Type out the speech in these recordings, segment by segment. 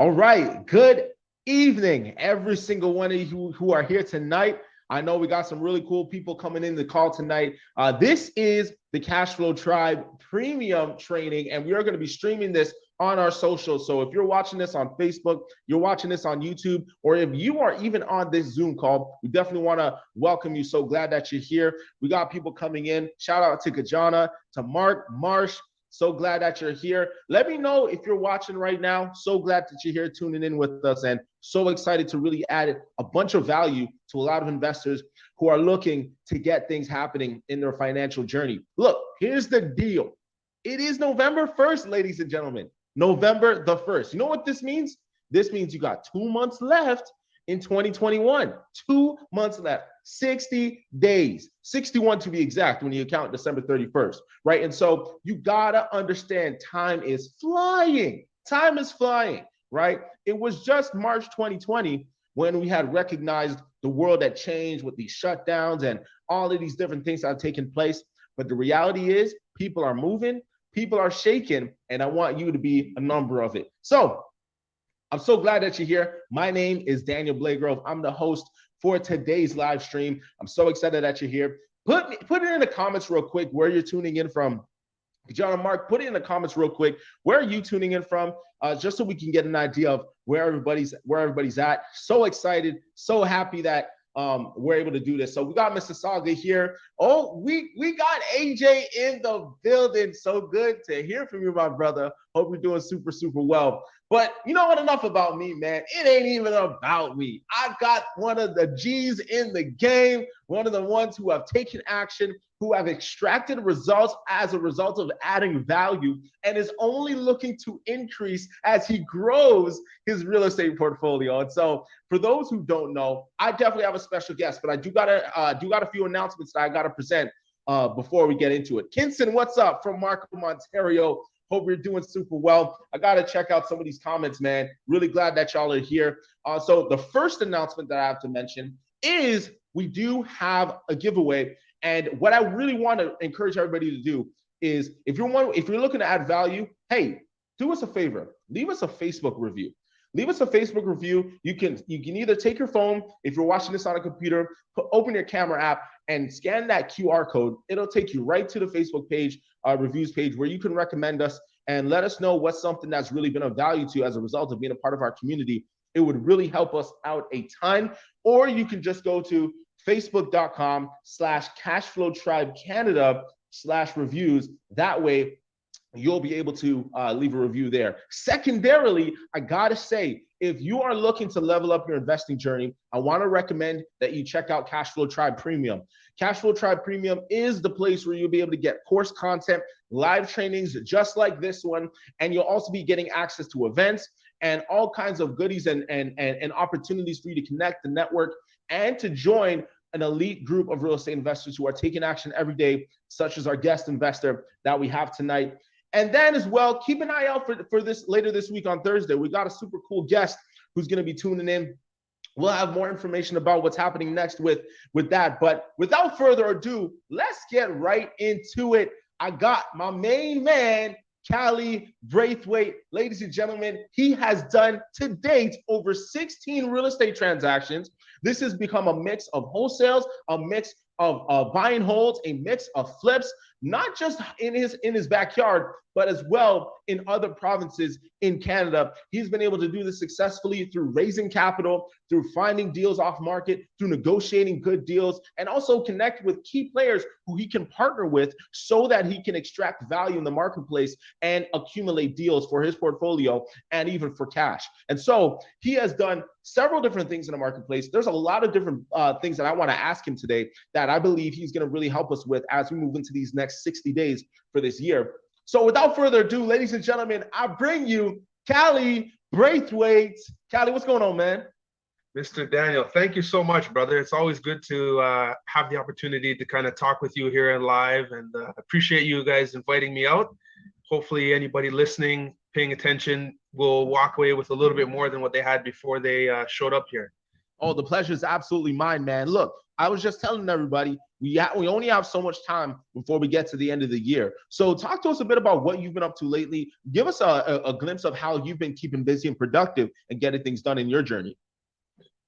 All right. Good evening, every single one of you who are here tonight. I know we got some really cool people coming in the call tonight. This is the Cashflow Tribe Premium Training, and we are going to be streaming this on our socials. So if you're watching this on Facebook, you're watching this on YouTube, or if you are even on this Zoom call, we definitely want to welcome you. So glad that you're here. We got people coming in. Shout out to Kajana, to Mark, Marsh. So glad that you're here. Let me know if you're watching right now. So glad that you're here tuning in with us, and so excited to really add a bunch of value to a lot of investors who are looking to get things happening in their financial journey. Look, here's the deal. It is November 1st, ladies and gentlemen. November the 1st. You know what this means? This means you got 2 months left in 2021. 2 months left. 60 days, 61 to be exact, when you count December 31st, right? And so you gotta understand time is flying. Time is flying, right? It was just March 2020 when we had recognized the world had changed with these shutdowns and all of these different things that have taken place. But the reality is people are moving, people are shaking, and I want you to be a number of it. So I'm so glad that you're here. My name is Daniel Blagrove. I'm the host for today's live stream. I'm so excited that you're here. Put it in the comments real quick where you're tuning in from. John and Mark, put it in the comments real quick. Where are you tuning in from? Just so we can get an idea of where everybody's at. So excited, so happy that we're able to do this. So we got Mr. Saga here. Oh, we got AJ in the building. So good to hear from you, my brother. Hope you're doing super, super well. But you know what? Enough about me, man. It ain't even about me. I got one of the G's in the game, one of the ones who have taken action, who have extracted results as a result of adding value, and is only looking to increase as he grows his real estate portfolio. And so for those who don't know, I definitely have a special guest, but I do got a few announcements that I got to present before we get into it. Kinston, what's up from Markham, Ontario? Hope you're doing super well. I got to check out some of these comments, man. Really glad that y'all are here. So the first announcement that I have to mention is we do have a giveaway. And what I really want to encourage everybody to do is if you're looking to add value, hey, do us a favor. Leave us a Facebook review. Leave us a Facebook review. You can either take your phone, if you're watching this on a computer, open your camera app and scan that QR code. It'll take you right to the Facebook page, reviews page, where you can recommend us and let us know what's something that's really been of value to you as a result of being a part of our community. It would really help us out a ton. Or you can just go to facebook.com/cashflowtribecanada/reviews. That way, you'll be able to leave a review there. Secondarily, I gotta say, if you are looking to level up your investing journey, I want to recommend that you check out Cashflow Tribe Premium. Cashflow Tribe Premium is the place where you'll be able to get course content, live trainings just like this one, and you'll also be getting access to events and all kinds of goodies and opportunities for you to connect, the network, and to join an elite group of real estate investors who are taking action every day, such as our guest investor that we have tonight. And then as well, keep an eye out for this later this week on Thursday. We got a super cool guest who's going to be tuning in. We'll have more information about what's happening next with that. But without further ado, let's get right into it. I got my main man, Cali Braithwaite. Ladies and gentlemen, he has done to date over 16 real estate transactions. This has become a mix of wholesales, a mix of buy and holds, a mix of flips, not just in his backyard, but as well in other provinces in Canada. He's been able to do this successfully through raising capital, through finding deals off market, through negotiating good deals, and also connect with key players who he can partner with so that he can extract value in the marketplace and accumulate deals for his portfolio and even for cash. And so he has done several different things in the marketplace. There's a lot of different things that I want to ask him today that I believe he's going to really help us with as we move into these next 60 days for this year. So without further ado, ladies and gentlemen, I bring you Cali Braithwaite. Cali, what's going on, man? Mr. Daniel, thank you so much, brother. It's always good to have the opportunity to kind of talk with you here in live, and appreciate you guys inviting me out. Hopefully anybody listening, paying attention, will walk away with a little bit more than what they had before they showed up here. Oh, the pleasure is absolutely mine, man. Look, I was just telling everybody we only have so much time before we get to the end of the year. So talk to us a bit about what you've been up to lately. Give us a glimpse of how you've been keeping busy and productive and getting things done in your journey.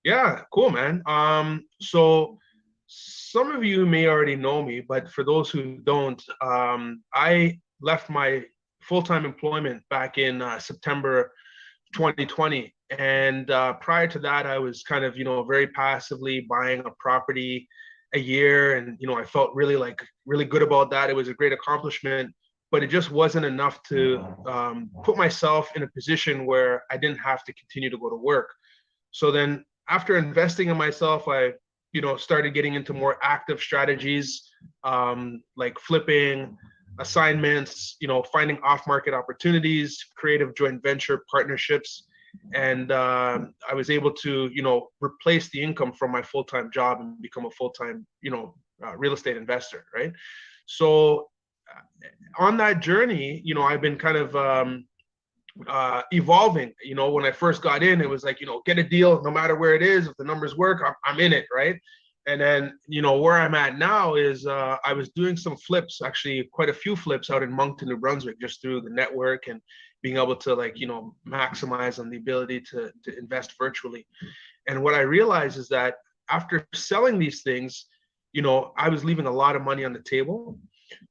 Yeah, cool, man. So some of you may already know me, but for those who don't, I left my full-time employment back in September 2020. And prior to that, I was kind of, very passively buying a property a year. And, I felt really good about that. It was a great accomplishment, but it just wasn't enough to put myself in a position where I didn't have to continue to go to work. So then after investing in myself, I, started getting into more active strategies, like flipping, assignments, finding off-market opportunities, creative joint venture partnerships. And I was able to, replace the income from my full-time job and become a full-time, real estate investor, right? So on that journey, I've been kind of evolving. When I first got in, it was like, get a deal no matter where it is. If the numbers work, I'm in it, right? And then, where I'm at now is I was doing some flips, actually quite a few flips out in Moncton, New Brunswick, just through the network and being able to maximize on the ability to invest virtually. And what I realized is that after selling these things, I was leaving a lot of money on the table.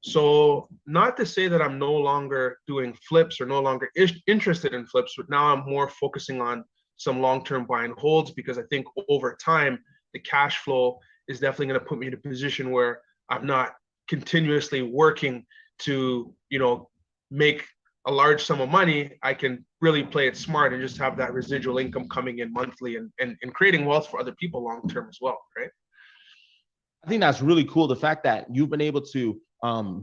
So not to say that I'm no longer doing flips or no longer interested in flips, but now I'm more focusing on some long-term buy and holds, because I think over time, the cash flow is definitely going to put me in a position where I'm not continuously working to, make a large sum of money. I can really play it smart and just have that residual income coming in monthly and creating wealth for other people long-term as well, right? I think that's really cool. The fact that you've been able to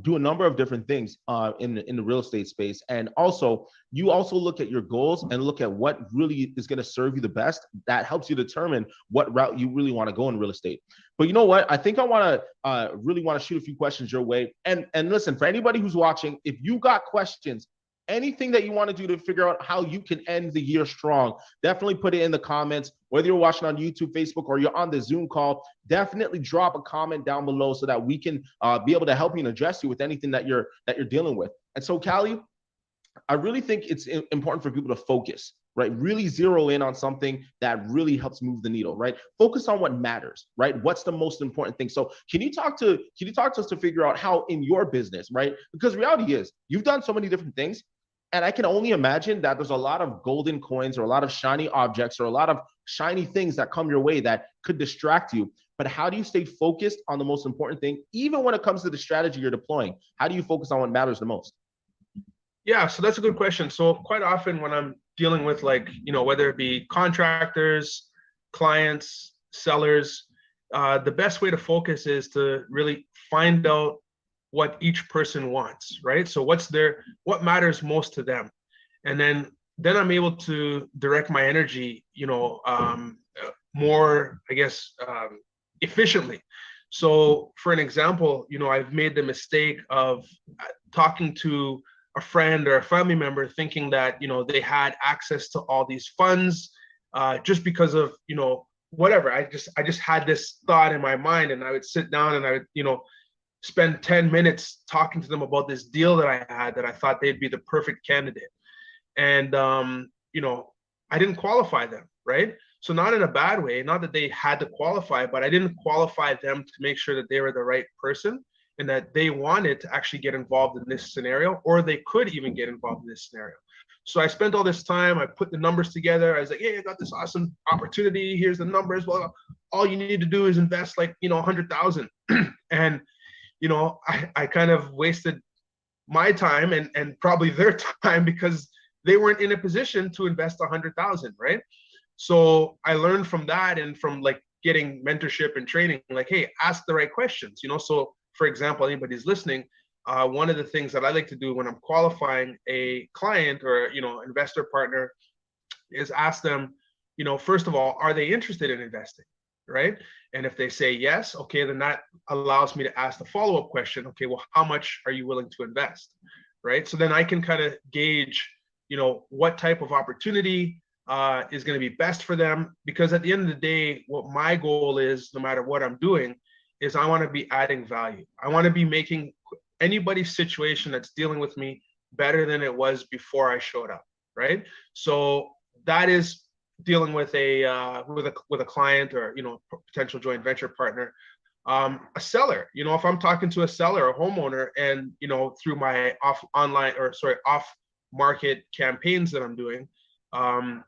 do a number of different things in the real estate space, and also you also look at your goals and look at what really is going to serve you the best. That helps you determine what route you really want to go in real estate. But you know what? I think I want to really want to shoot a few questions your way. And listen, for anybody who's watching, if you got questions, anything that you want to do to figure out how you can end the year strong, definitely put it in the comments. Whether you're watching on YouTube, Facebook, or you're on the Zoom call, definitely drop a comment down below so that we can be able to help you and address you with anything that you're dealing with. And so, Cali, I really think it's important for people to focus, right? Really zero in on something that really helps move the needle, right? Focus on what matters, right? What's the most important thing? So can you talk to us to figure out how in your business, right? Because reality is you've done so many different things. And I can only imagine that there's a lot of golden coins or a lot of shiny objects or a lot of shiny things that come your way that could distract you. But how do you stay focused on the most important thing, even when it comes to the strategy you're deploying? How do you focus on what matters the most? Yeah, so that's a good question. So quite often when I'm dealing with whether it be contractors, clients, sellers, the best way to focus is to really find out what each person wants, right? So what matters most to them, and then I'm able to direct my energy, more, I guess, efficiently. So for an example, I've made the mistake of talking to a friend or a family member thinking that, they had access to all these funds just because of, whatever. I just had this thought in my mind, and I would sit down and I would, spend 10 minutes talking to them about this deal that I had that I thought they'd be the perfect candidate. And, I didn't qualify them, right? So not in a bad way, not that they had to qualify, but I didn't qualify them to make sure that they were the right person and that they wanted to actually get involved in this scenario, or they could even get involved in this scenario. So I spent all this time, I put the numbers together. I was like, hey, I got this awesome opportunity. Here's the numbers. Well, all you need to do is invest 100,000. And, I kind of wasted my time and probably their time because they weren't in a position to invest 100,000, right? So I learned from that, and from getting mentorship and training, hey, ask the right questions, So for example, anybody's listening, one of the things that I like to do when I'm qualifying a client or, investor partner is ask them, first of all, are they interested in investing, right? And if they say yes, okay, then that allows me to ask the follow-up question. Okay, well, how much are you willing to invest, right? So then I can kind of gauge, what type of opportunity is going to be best for them. Because at the end of the day, what my goal is, no matter what I'm doing, is I want to be adding value. I want to be making anybody's situation that's dealing with me better than it was before I showed up, right? So that is dealing with a client, or potential joint venture partner. A seller, if I'm talking to a seller, a homeowner, and through my off market campaigns that I'm doing, I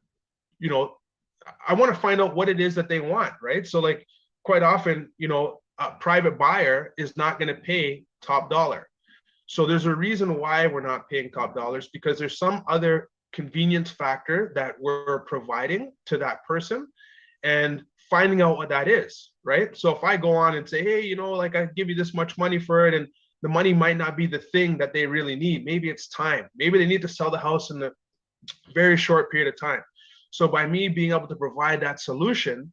want to find out what it is that they want, right? So like quite often, a private buyer is not going to pay top dollar. So there's a reason why we're not paying top dollars, because there's some other convenience factor that we're providing to that person, and finding out what that is, right? So if I go on and say, hey, like I give you this much money for it, and the money might not be the thing that they really need. Maybe it's time. Maybe they need to sell the house in a very short period of time. So by me being able to provide that solution,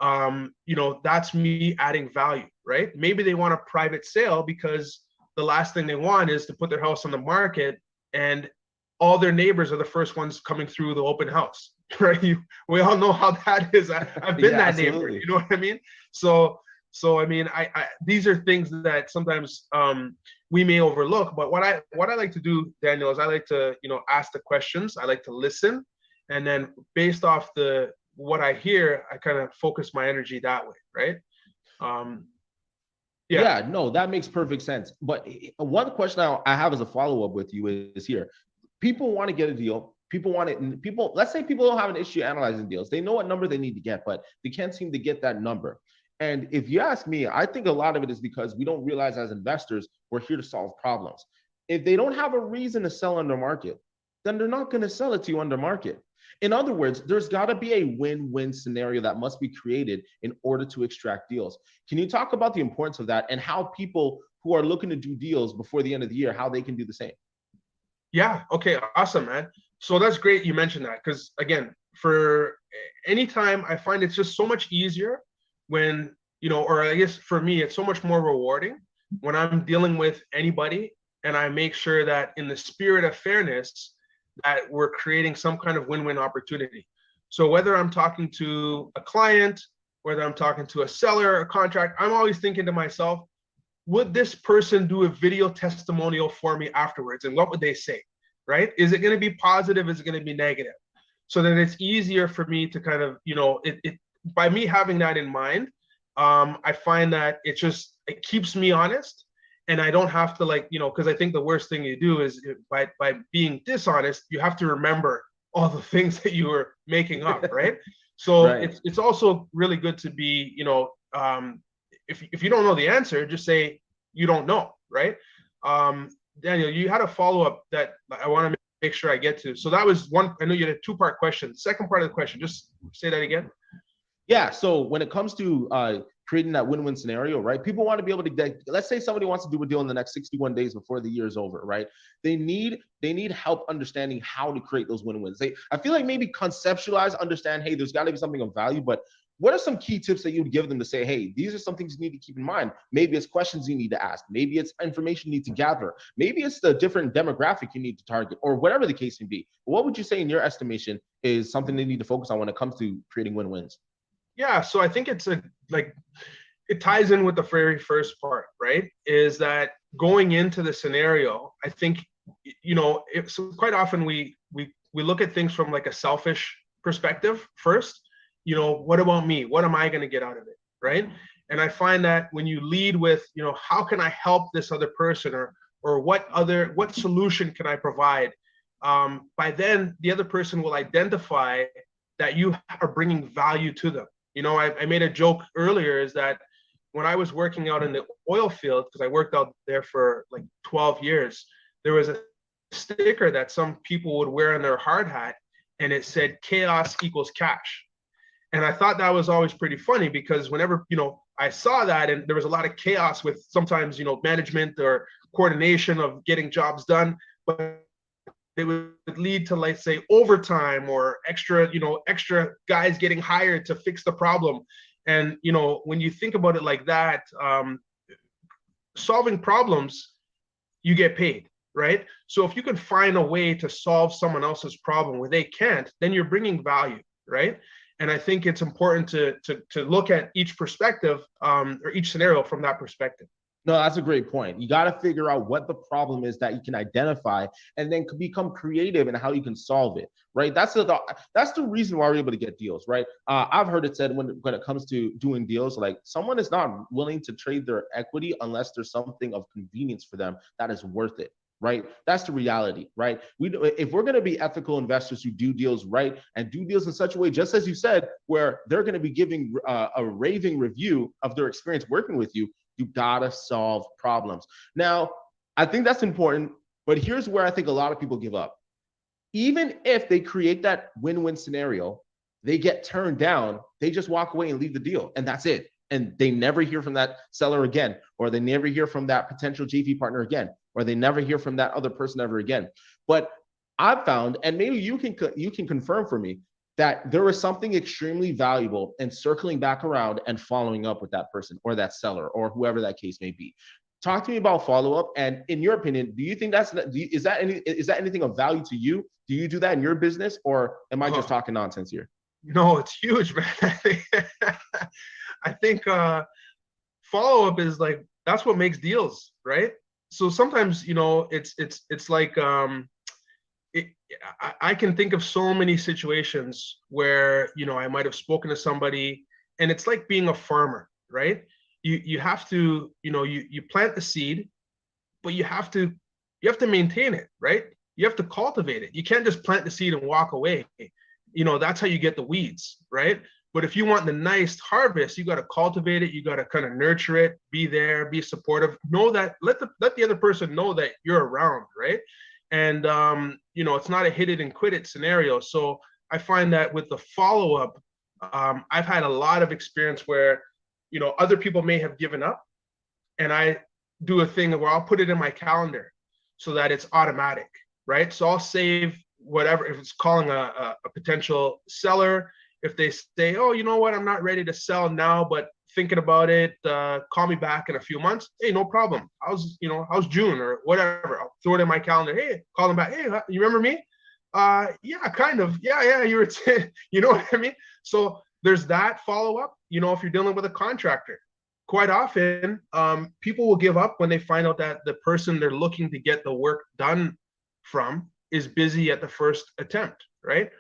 that's me adding value, right? Maybe they want a private sale because the last thing they want is to put their house on the market and all their neighbors are the first ones coming through the open house, right? We all know how that is. I've been that neighbor, you know what I mean? So I mean, I these are things that sometimes we may overlook. But what I like to do, Daniel, is I like to ask the questions. I like to listen, and then based off what I hear, I kind of focus my energy that way, right? Yeah, no, that makes perfect sense. But one question I have as a follow-up with you is here. People want to get a deal. People want it. Let's say people don't have an issue analyzing deals. They know what number they need to get, but they can't seem to get that number. And if you ask me, I think a lot of it is because we don't realize as investors, we're here to solve problems. If they don't have a reason to sell under market, then they're not going to sell it to you under market. In other words, there's got to be a win-win scenario that must be created in order to extract deals. Can you talk about the importance of that and how people who are looking to do deals before the end of the year, how they can do the same? Yeah. Okay. Awesome, man. So that's great you mentioned that, because again, for any time, I find it's just so much easier when, or I guess for me, it's so much more rewarding when I'm dealing with anybody and I make sure that in the spirit of fairness, that we're creating some kind of win-win opportunity. So whether I'm talking to a client, whether I'm talking to a seller, a contract, I'm always thinking to myself, would this person do a video testimonial for me afterwards? And what would they say, right? Is it going to be positive? Is it going to be negative? So then it's easier for me to kind of, by me having that in mind, I find that it keeps me honest. And I don't have to because I think the worst thing you do is by being dishonest, you have to remember all the things that you were making up, right? So right. It's also really good to be, if you don't know the answer, just say you don't know, right? Daniel, you had a follow-up that I want to make sure I get to. So that was one. I know you had a two-part question. Second part of the question, just say that again. Yeah. So when it comes to creating that win-win scenario, right? People want to be able to get, let's say somebody wants to do a deal in the next 61 days before the year is over, right? They need help understanding how to create those win-wins. I feel like maybe conceptualize, understand, hey, there's got to be something of value, but what are some key tips that you would give them to say, hey, these are some things you need to keep in mind? Maybe it's questions you need to ask. Maybe it's information you need to gather. Maybe it's the different demographic you need to target, or whatever the case may be. What would you say in your estimation is something they need to focus on when it comes to creating win-wins? Yeah, so I think it ties in with the very first part, right? Is that going into the scenario, I think, so quite often we look at things from like a selfish perspective first. What about me? What am I going to get out of it, right? And I find that when you lead with, how can I help this other person, or what solution can I provide? By then, the other person will identify that you are bringing value to them. I made a joke earlier, is that when I was working out in the oil field, because I worked out there for like 12 years, there was a sticker that some people would wear on their hard hat, and it said chaos equals cash. And I thought that was always pretty funny, because whenever, I saw that, and there was a lot of chaos with sometimes, management or coordination of getting jobs done, but they would lead to, let's say, overtime or extra guys getting hired to fix the problem. And, when you think about it like that, solving problems, you get paid, right? So if you can find a way to solve someone else's problem where they can't, then you're bringing value, right? And I think it's important to look at each perspective, or each scenario from that perspective. No, that's a great point. You got to figure out what the problem is that you can identify, and then become creative in how you can solve it. Right. That's the reason why we're able to get deals. Right. I've heard it said when it comes to doing deals, like someone is not willing to trade their equity unless there's something of convenience for them that is worth it. Right. That's the reality. Right. If we're going to be ethical investors who do deals right and do deals in such a way, just as you said, where they're going to be giving a raving review of their experience working with you, you gotta solve problems. Now, I think that's important, but here's where I think a lot of people give up. Even if they create that win-win scenario, they get turned down, they just walk away and leave the deal, and that's it. And they never hear from that seller again, or they never hear from that potential JV partner again, or they never hear from that other person ever again. But I've found, and maybe you can confirm for me, that there is something extremely valuable in circling back around and following up with that person or that seller or whoever that case may be. Talk to me about follow up, and in your opinion, do you think is that anything of value to you? Do you do that in your business, or am I just talking nonsense here? No, it's huge, man. I think follow up is like, that's what makes deals, right? So sometimes, it's like I can think of so many situations where, I might have spoken to somebody, and it's like being a farmer, right? You have to, you plant the seed, but you have to maintain it, right? You have to cultivate it. You can't just plant the seed and walk away. That's how you get the weeds, right? But if you want the nice harvest, you got to cultivate it. You got to kind of nurture it, be there, be supportive. Know that, let the other person know that you're around, right? And it's not a hit it and quit it scenario. So I find that with the follow up, I've had a lot of experience where other people may have given up, and I do a thing where I'll put it in my calendar so that it's automatic, right? So I'll save whatever, if it's calling a potential seller, if they say, oh, you know what, I'm not ready to sell now, but thinking about it, call me back in a few months. Hey, no problem. How's June or whatever? I'll throw it in my calendar. Hey, call them back. Hey, you remember me? Yeah, kind of. Yeah. You were, you know what I mean? So there's that follow up. If you're dealing with a contractor, quite often, people will give up when they find out that the person they're looking to get the work done from is busy at the first attempt, right?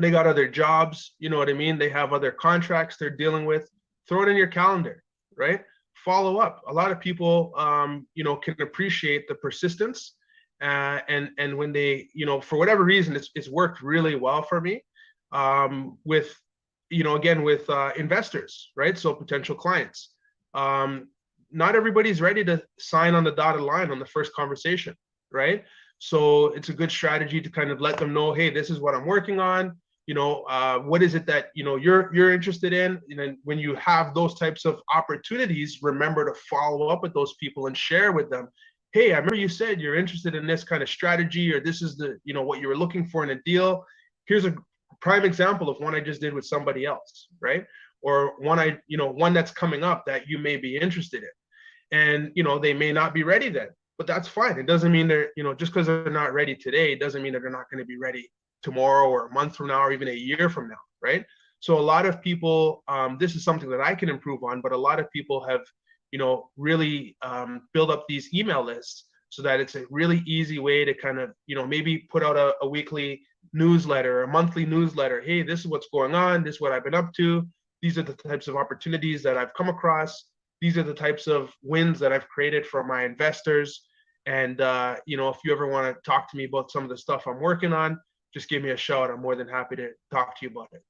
They got other jobs, you know what I mean? They have other contracts they're dealing with. Throw it in your calendar, right? Follow up. A lot of people, can appreciate the persistence, and when they, for whatever reason, it's worked really well for me, with, again, with investors, right? So potential clients. Not everybody's ready to sign on the dotted line on the first conversation, right? So it's a good strategy to kind of let them know, hey, this is what I'm working on. What is it that you're interested in? And then when you have those types of opportunities, remember to follow up with those people and share with them, hey, I remember you said you're interested in this kind of strategy, or this is the what you were looking for in a deal. Here's a prime example of one I just did with somebody else, right? Or one that's coming up that you may be interested in. And they may not be ready then, but that's fine. It doesn't mean they're, just because they're not ready today, it doesn't mean that they're not going to be ready tomorrow or a month from now or even a year from now, right? So a lot of people, this is something that I can improve on, but a lot of people have, really build up these email lists so that it's a really easy way to kind of, maybe put out a weekly newsletter, a monthly newsletter. Hey, this is what's going on. This is what I've been up to. These are the types of opportunities that I've come across. These are the types of wins that I've created for my investors. And, if you ever want to talk to me about some of the stuff I'm working on, just give me a shout. I'm more than happy to talk to you about it.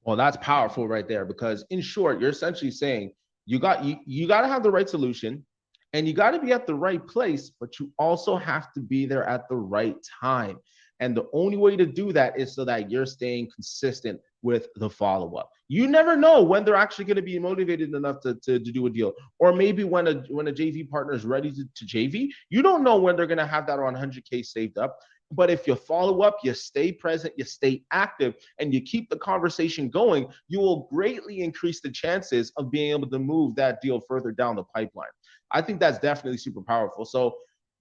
Well, that's powerful right there, because in short, you're essentially saying you got to have the right solution, and you got to be at the right place, but you also have to be there at the right time. And the only way to do that is so that you're staying consistent with the follow-up. You never know when they're actually going to be motivated enough to do a deal. Or maybe when a JV partner is ready to JV, you don't know when they're going to have that 100K saved up. But if you follow up, you stay present, you stay active, and you keep the conversation going, you will greatly increase the chances of being able to move that deal further down the pipeline. I think that's definitely super powerful. So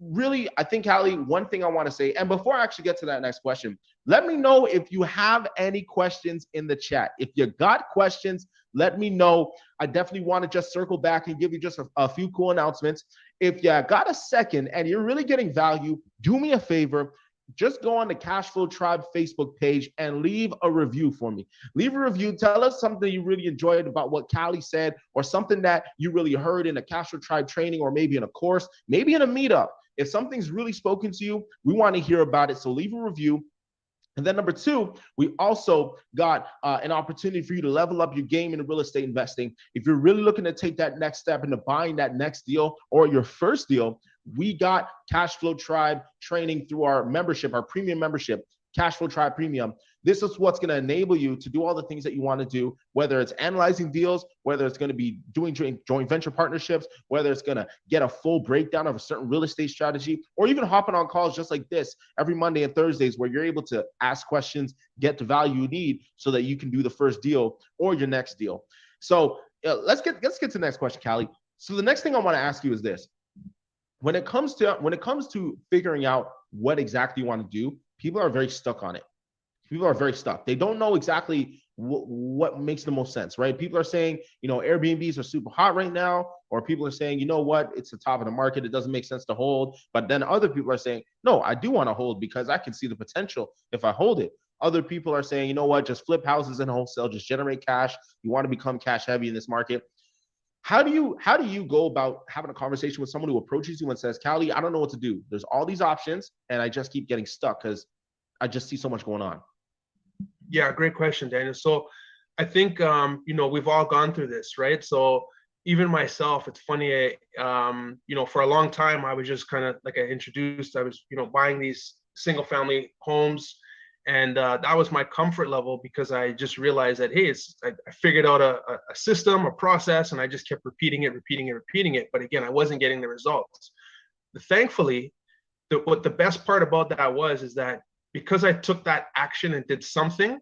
really, I think, Cali, one thing I want to say, and before I actually get to that next question, let me know if you have any questions in the chat. If you got questions, let me know. I definitely want to just circle back and give you just a few cool announcements. If you got a second and you're really getting value, do me a favor. Just go on the Cashflow Tribe Facebook page and leave a review for me. Leave a review. Tell us something you really enjoyed about what Cali said, or something that you really heard in a Cashflow Tribe training, or maybe in a course, maybe in a meetup. If something's really spoken to you, we want to hear about it. So leave a review. And then number two, we also got an opportunity for you to level up your game in real estate investing. If you're really looking to take that next step into buying that next deal or your first deal, we got Cashflow Tribe training through our membership, our premium membership, Cashflow Tribe Premium. This is what's going to enable you to do all the things that you want to do, whether it's analyzing deals, whether it's going to be doing joint venture partnerships, whether it's going to get a full breakdown of a certain real estate strategy, or even hopping on calls just like this every Monday and Thursdays, where you're able to ask questions, get the value you need so that you can do the first deal or your next deal. So let's get to the next question, Cali. So the next thing I want to ask you is this. When it comes to figuring out what exactly you want to do, people are very stuck on it. People are very stuck. They don't know exactly what makes the most sense, right? People are saying, Airbnbs are super hot right now, or people are saying, you know what, it's the top of the market, it doesn't make sense to hold. But then other people are saying, no, I do want to hold because I can see the potential if I hold it. Other people are saying, you know what, just flip houses and wholesale, just generate cash. You want to become cash heavy in this market. How do you go about having a conversation with someone who approaches you and says, Cali, I don't know what to do. There's all these options and I just keep getting stuck because I just see so much going on. Yeah, great question, Daniel. So I think, we've all gone through this, right? So even myself, it's funny, for a long time, I was just kind of, like I introduced, I was, buying these single family homes. And that was my comfort level, because I just realized that, hey, I figured out a system, a process, and I just kept repeating it. But again, I wasn't getting the results. Thankfully, what the best part about that is that because I took that action and did something,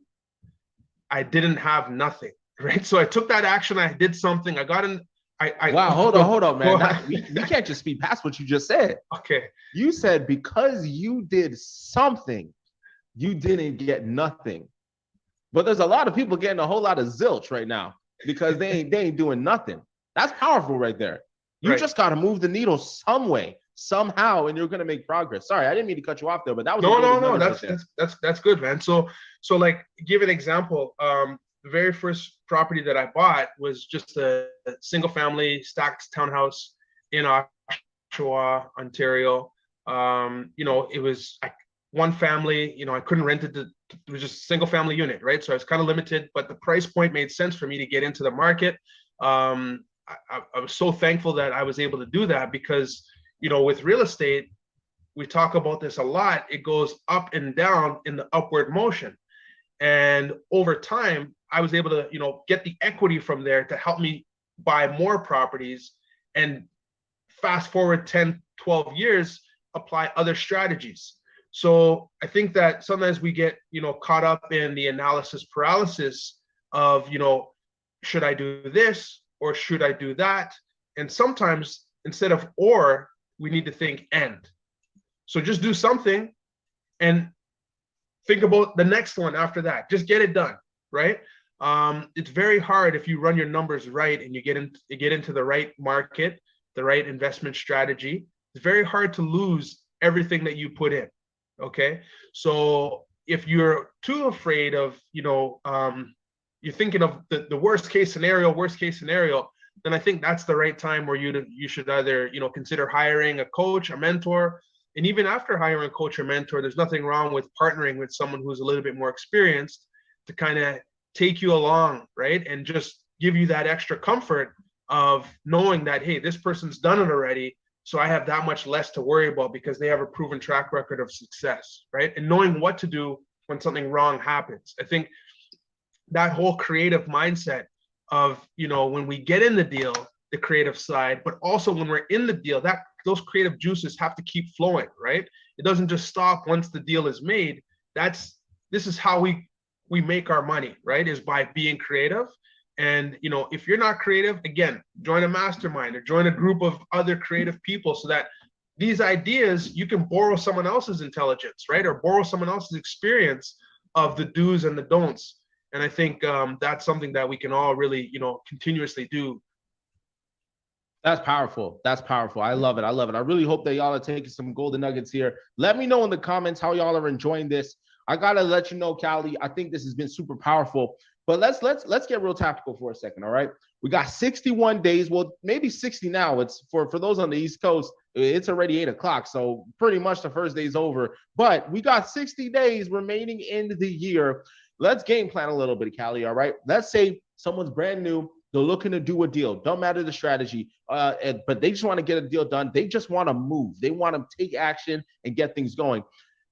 I didn't have nothing, right? So I took that action, I did something, I got in. Wow, hold on, man. We can't just speed past what you just said. Okay. You said because you did something, you didn't get nothing. But there's a lot of people getting a whole lot of zilch right now because they ain't doing nothing. That's powerful right there. You just got to move the needle some way, somehow, and you're going to make progress. Sorry, I didn't mean to cut you off there, but that was no. That's good, man. So like, give an example. The very first property that I bought was just a single family stacked townhouse in Oshawa, Ontario. It was one family. I couldn't rent it. It was just a single family unit, right? So I was kind of limited, but the price point made sense for me to get into the market. I was so thankful that I was able to do that, because with real estate, we talk about this a lot. It goes up and down in the upward motion. And over time, I was able to, get the equity from there to help me buy more properties, and fast forward 10, 12 years, apply other strategies. So I think that sometimes we get, caught up in the analysis paralysis of, should I do this or should I do that? And sometimes instead of or, we need to think and. So just do something and think about the next one after that. Just get it done, right? It's very hard if you run your numbers right and you get into the right market, the right investment strategy. It's very hard to lose everything that you put in. Okay, so if you're too afraid of, you're thinking of the worst case scenario, then I think that's the right time where you should either, consider hiring a coach, a mentor. And even after hiring a coach or mentor, there's nothing wrong with partnering with someone who's a little bit more experienced to kind of take you along, right? And just give you that extra comfort of knowing that, hey, this person's done it already, so I have that much less to worry about because they have a proven track record of success, right? And knowing what to do when something wrong happens. I think that whole creative mindset of, when we get in the deal, the creative side, but also when we're in the deal, that those creative juices have to keep flowing, right? It doesn't just stop once the deal is made. This is how we make our money, right? Is by being creative. And, if you're not creative, again, join a mastermind or join a group of other creative people so that these ideas, you can borrow someone else's intelligence, right? Or borrow someone else's experience of the do's and the don'ts. And I think that's something that we can all really, continuously do. That's powerful. That's powerful. I love it. I love it. I really hope that y'all are taking some golden nuggets here. Let me know in the comments how y'all are enjoying this. I gotta let you know, Cali. I think this has been super powerful. But let's get real tactical for a second. All right. We got 61 days. Well, maybe 60 now. It's for those on the East Coast, it's already 8 o'clock. So pretty much the first day's over. But we got 60 days remaining in the year. Let's game plan a little bit, Cali. All right. Let's say someone's brand new. They're looking to do a deal. Don't matter the strategy, but they just want to get a deal done. They just want to move. They want to take action and get things going.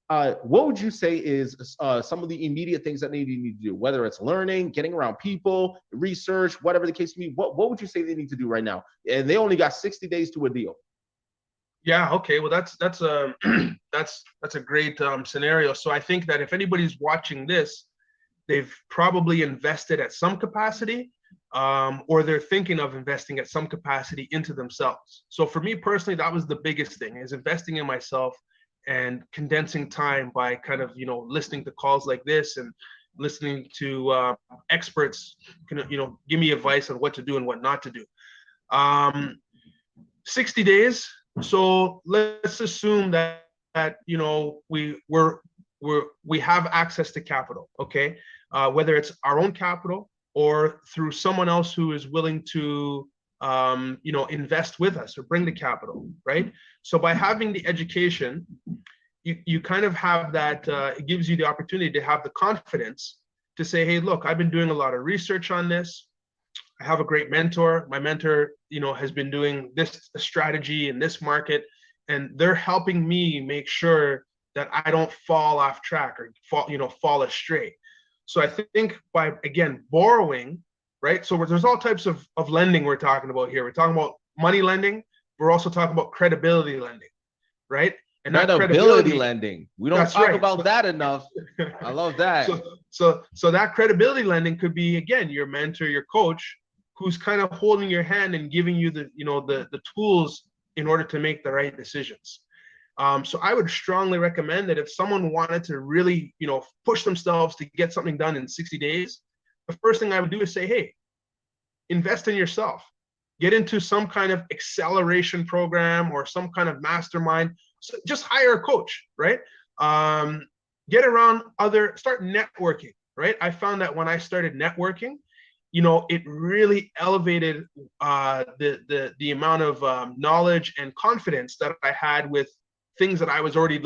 What would you say is some of the immediate things that they need to do, whether it's learning, getting around people, research, whatever the case may be? What would you say they need to do right now? And they only got 60 days to a deal. Yeah. Okay. Well, that's a that's a great scenario. So I think that if anybody's watching this, they've probably invested at some capacity, or they're thinking of investing at some capacity into themselves. So for me personally, that was the biggest thing, is investing in myself and condensing time by kind of, listening to calls like this and listening to experts, give me advice on what to do and what not to do. 60 days. So let's assume that we have access to capital, okay? Whether it's our own capital or through someone else who is willing to invest with us or bring the capital, right? So by having the education, you kind of have that, it gives you the opportunity to have the confidence to say, hey, look, I've been doing a lot of research on this. I have a great mentor. My mentor, has been doing this strategy in this market, and they're helping me make sure that I don't fall off track or fall astray. So I think by, again, borrowing, right? So there's all types of lending we're talking about here. We're talking about money lending. We're also talking about credibility lending, right? And that credibility lending. We don't talk about that enough. I love that. So that credibility lending could be, again, your mentor, your coach, who's kind of holding your hand and giving you the tools in order to make the right decisions. So I would strongly recommend that if someone wanted to really, push themselves to get something done in 60 days, the first thing I would do is say, hey, invest in yourself. Get into some kind of acceleration program or some kind of mastermind. So just hire a coach, right? Get around start networking, right? I found that when I started networking, it really elevated the amount of knowledge and confidence that I had with things that I was already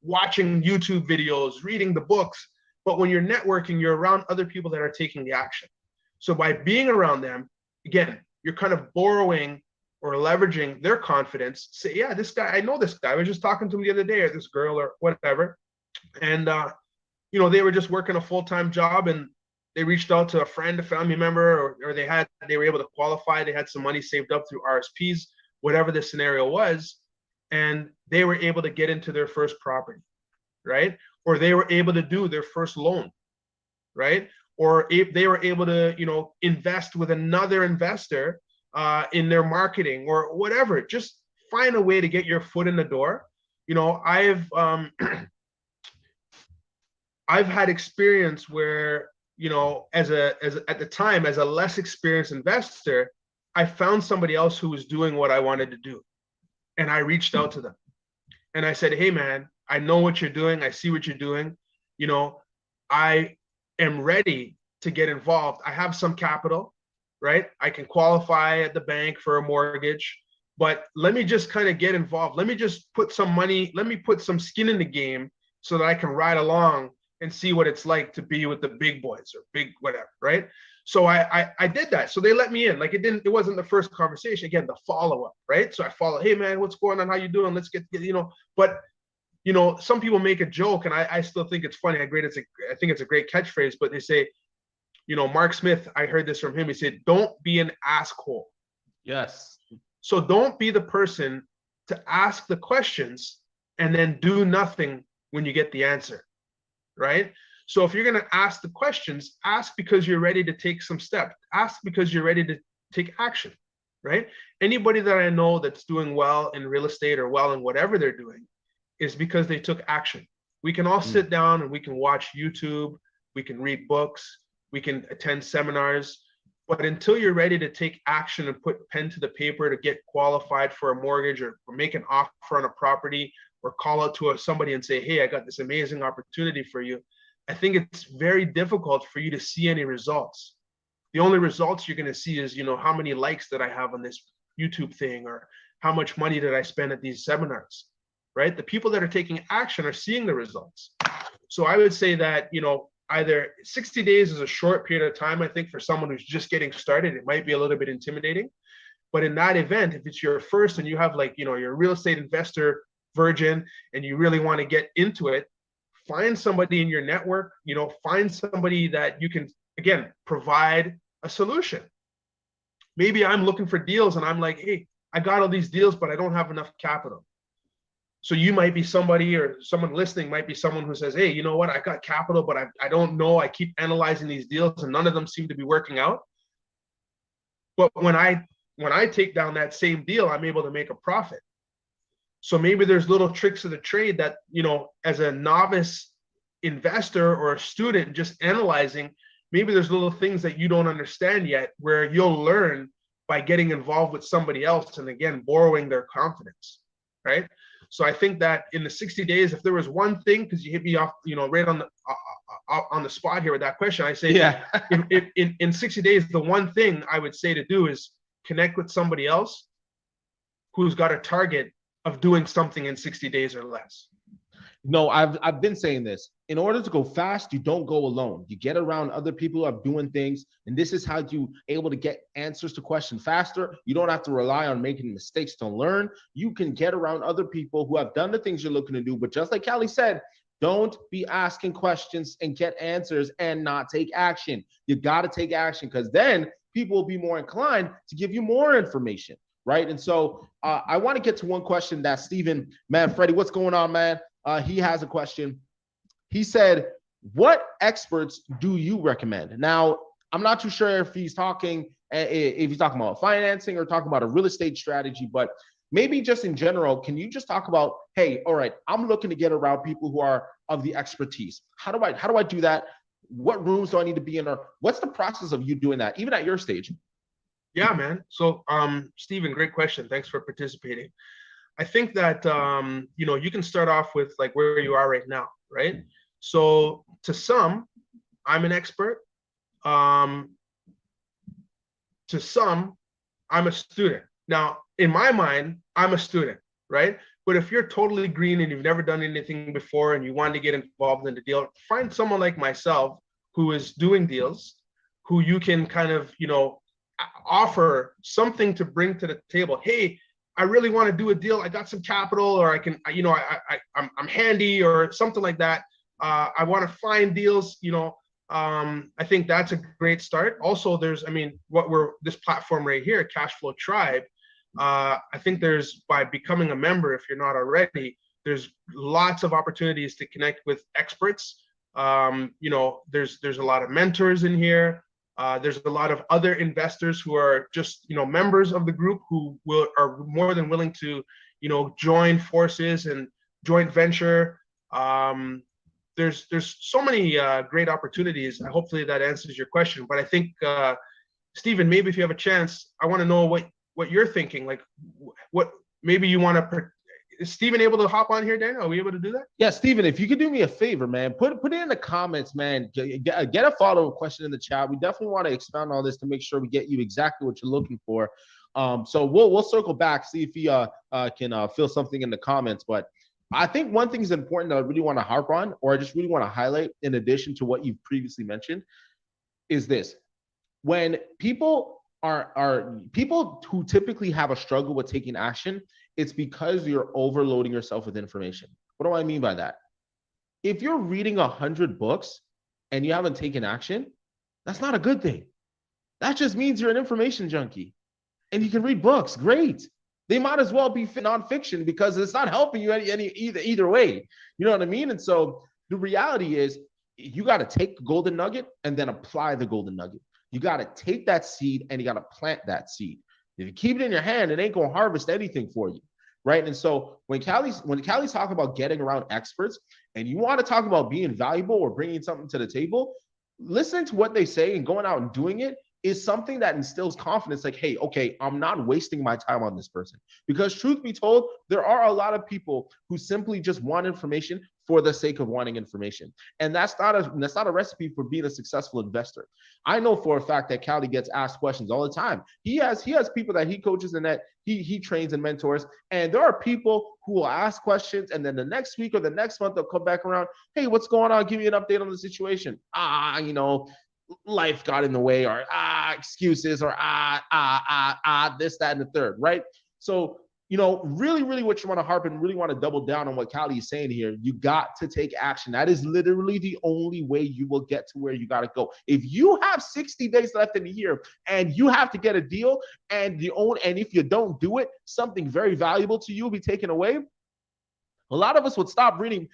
watching YouTube videos, reading the books. But when you're networking, you're around other people that are taking the action. So by being around them, again, you're kind of borrowing or leveraging their confidence. Say, yeah, this guy, I know this guy. I was just talking to him the other day, or this girl or whatever. And, they were just working a full-time job, and they reached out to a friend, a family member, or they were able to qualify. They had some money saved up through RSPs, whatever the scenario was. And they were able to get into their first property, right? Or they were able to do their first loan, right? Or if they were able to, invest with another investor in their marketing or whatever. Just find a way to get your foot in the door. I've had experience where, at the time, as a less experienced investor, I found somebody else who was doing what I wanted to do. And I reached out to them and I said, hey, man, I know what you're doing. I see what you're doing. I am ready to get involved. I have some capital, right? I can qualify at the bank for a mortgage, but let me just kind of get involved. Let me just put some money. Let me put some skin in the game so that I can ride along and see what it's like to be with the big boys or big whatever, right? So I did that. So they let me in. It wasn't the first conversation. Again, the follow-up, right? So I followed, hey man, what's going on? How you doing? Let's get but some people make a joke, and I still think it's funny. I think it's a great catchphrase, but they say, Mark Smith, I heard this from him. He said, don't be an asshole. Yes. So don't be the person to ask the questions and then do nothing when you get the answer, right? So if you're going to ask the questions, ask because you're ready to take some steps. Ask because you're ready to take action, right? Anybody that I know that's doing well in real estate or well in whatever they're doing is because they took action. We can all sit down and we can watch YouTube, we can read books, we can attend seminars, but until you're ready to take action and put pen to the paper to get qualified for a mortgage or make an offer on a property or call out to somebody and say, hey, I got this amazing opportunity for you, I think it's very difficult for you to see any results. The only results you're going to see is, how many likes did I have on this YouTube thing, or how much money did I spend at these seminars, right? The people that are taking action are seeing the results. So I would say that, either 60 days is a short period of time. I think for someone who's just getting started, it might be a little bit intimidating. But in that event, if it's your first and you have you're a real estate investor virgin and you really want to get into it, find somebody in your network, find somebody that you can, again, provide a solution. Maybe I'm looking for deals and I'm like, hey, I got all these deals, but I don't have enough capital. So you might be somebody, or someone listening might be someone who says, hey, you know what? I got capital, but I don't know. I keep analyzing these deals and none of them seem to be working out. But when I take down that same deal, I'm able to make a profit. So maybe there's little tricks of the trade that, as a novice investor or a student just analyzing, maybe there's little things that you don't understand yet where you'll learn by getting involved with somebody else and, again, borrowing their confidence, right? So I think that in the 60 days, if there was one thing, because you hit me off, right on the spot here with that question, I say, yeah, if in 60 days, the one thing I would say to do is connect with somebody else who's got a target of doing something in 60 days or less. No, I've been saying this. In order to go fast, you don't go alone. You get around other people who are doing things, and this is how you able to get answers to questions faster. You don't have to rely on making mistakes to learn. You can get around other people who have done the things you're looking to do. But just like Cali said, don't be asking questions and get answers and not take action. You got to take action, because then people will be more inclined to give you more information, right? And so I want to get to one question that Stephen, man, Freddie, what's going on, man? He has a question. He said, what experts do you recommend? Now, I'm not too sure if he's talking about financing or talking about a real estate strategy, but maybe just in general, can you just talk about, hey, all right, I'm looking to get around people who are of the expertise. How do I do that? What rooms do I need to be in? Or what's the process of you doing that, even at your stage? Yeah, man. So, Stephen, great question. Thanks for participating. I think that, you can start off with like where you are right now, right? So to some, I'm an expert. To some, I'm a student. Now, in my mind, I'm a student, right? But if you're totally green and you've never done anything before and you want to get involved in the deal, find someone like myself who is doing deals, who you can kind of, offer something to bring to the table. Hey, I really want to do a deal. I got some capital, or I can, I'm handy, or something like that. I want to find deals. I think that's a great start. Also, there's, this platform right here, Cashflow Tribe. I think by becoming a member, if you're not already, there's lots of opportunities to connect with experts. There's a lot of mentors in here. There's a lot of other investors who are just, members of the group who are more than willing to, join forces and joint venture. There's so many great opportunities. Hopefully that answers your question. But I think, Stephen, maybe if you have a chance, I want to know what you're thinking. Like, what maybe you want to. Is Stephen able to hop on here, Daniel? Are we able to do that? Yeah, Stephen, if you could do me a favor, man, put it in the comments, man. Get a follow-up question in the chat. We definitely want to expound on this to make sure we get you exactly what you're looking for. So we'll circle back, see if he can fill something in the comments. But I think one thing is important that I really want to harp on, or I just really want to highlight, in addition to what you've previously mentioned, is this: when people people who typically have a struggle with taking action, it's because you're overloading yourself with information. What do I mean by that? If you're reading 100 books and you haven't taken action, that's not a good thing. That just means you're an information junkie. And you can read books, great. They might as well be nonfiction, because it's not helping you either way. You know what I mean? And so the reality is, you got to take the golden nugget and then apply the golden nugget. You got to take that seed and you got to plant that seed. If you keep it in your hand, it ain't gonna harvest anything for you, right? And so when Cali's talking about getting around experts, and you want to talk about being valuable or bringing something to the table, listening to what they say and going out and doing it is something that instills confidence. Like, hey, okay, I'm not wasting my time on this person. Because truth be told, there are a lot of people who simply just want information for the sake of wanting information. And that's not a recipe for being a successful investor. I know for a fact that Cali gets asked questions all the time. He has people that he coaches and that he trains and mentors. And there are people who will ask questions, and then the next week or the next month they'll come back around. Hey, what's going on? Give me an update on the situation. Life got in the way, or excuses, or this, that, and the third, right? So, really, really what you want to harp and really want to double down on what Cali is saying here, you got to take action. That is literally the only way you will get to where you got to go. If you have 60 days left in the year and you have to get a deal, and if you don't do it, something very valuable to you will be taken away. A lot of us would stop reading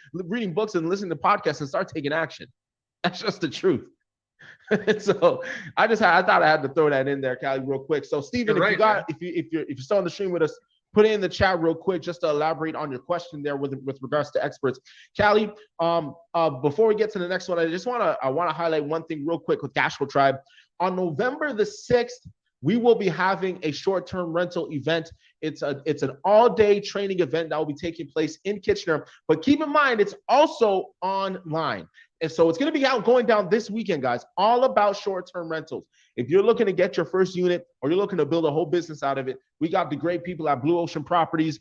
books and listening to podcasts and start taking action. That's just the truth. So I thought I had to throw that in there, Cali, real quick. So Steven, if you're still on the stream with us, put it in the chat real quick just to elaborate on your question there with regards to experts. Cali, before we get to the next one, I want to highlight one thing real quick with Cashflow Tribe. On November the 6th, we will be having a short-term rental event. It's an all-day training event that will be taking place in Kitchener. But keep in mind, it's also online. And so it's going to be going down this weekend, guys, all about short-term rentals. If you're looking to get your first unit or you're looking to build a whole business out of it, we got the great people at Blue Ocean Properties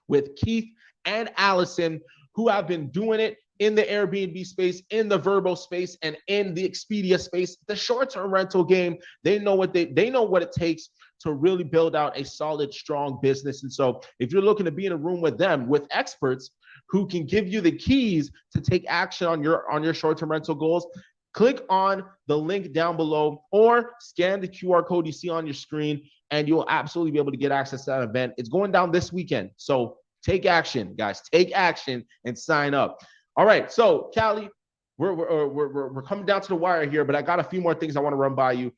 with Keith and Allison, who have been doing it in the Airbnb space, in the Verbo space, and in the Expedia space, the short-term rental game. They know what it takes to really build out a solid, strong business. And so if you're looking to be in a room with them, with experts who can give you the keys to take action on your short-term rental goals, click on the link down below or scan the QR code you see on your screen, and you'll absolutely be able to get access to that event. It's going down this weekend. So take action, guys. Take action and sign up. All right. So, Cali, we're coming down to the wire here, but I got a few more things I want to run by you.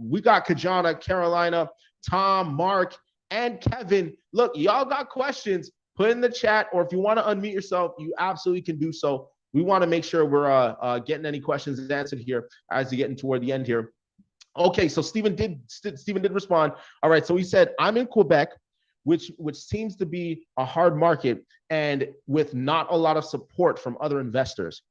We got Kajana, Carolina, Tom, Mark, and Kevin. Look, y'all got questions. Put in the chat, or if you want to unmute yourself, you absolutely can do so. We want to make sure we're getting any questions answered here as you're getting toward the end here. Okay, so Stephen did respond. All right, so he said, I'm in Quebec, which seems to be a hard market and with not a lot of support from other investors.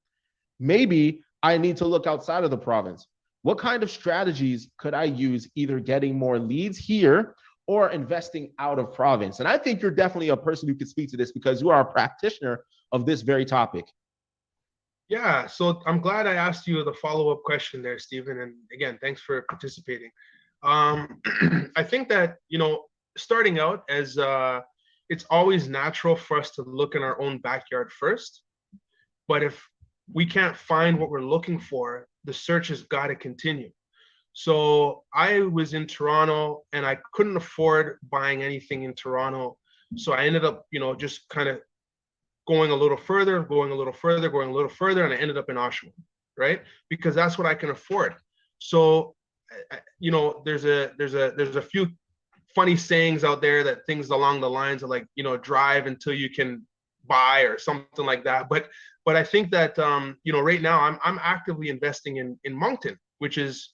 Maybe I need to look outside of the province. What kind of strategies could I use, either getting more leads here or investing out of province? And I think you're definitely a person who could speak to this because you are a practitioner of this very topic. Yeah, so I'm glad I asked you the follow-up question there, Stephen. And again, thanks for participating. I think that, starting out as it's always natural for us to look in our own backyard first. But if we can't find what we're looking for, the search has got to continue. So I was in Toronto and I couldn't afford buying anything in Toronto. So I ended up, just kind of going a little further, and I ended up in Oshawa, right? Because that's what I can afford. So, there's a few funny sayings out there that things along the lines of like, drive until you can buy or something like that. But I think that, right now I'm actively investing in Moncton, which is,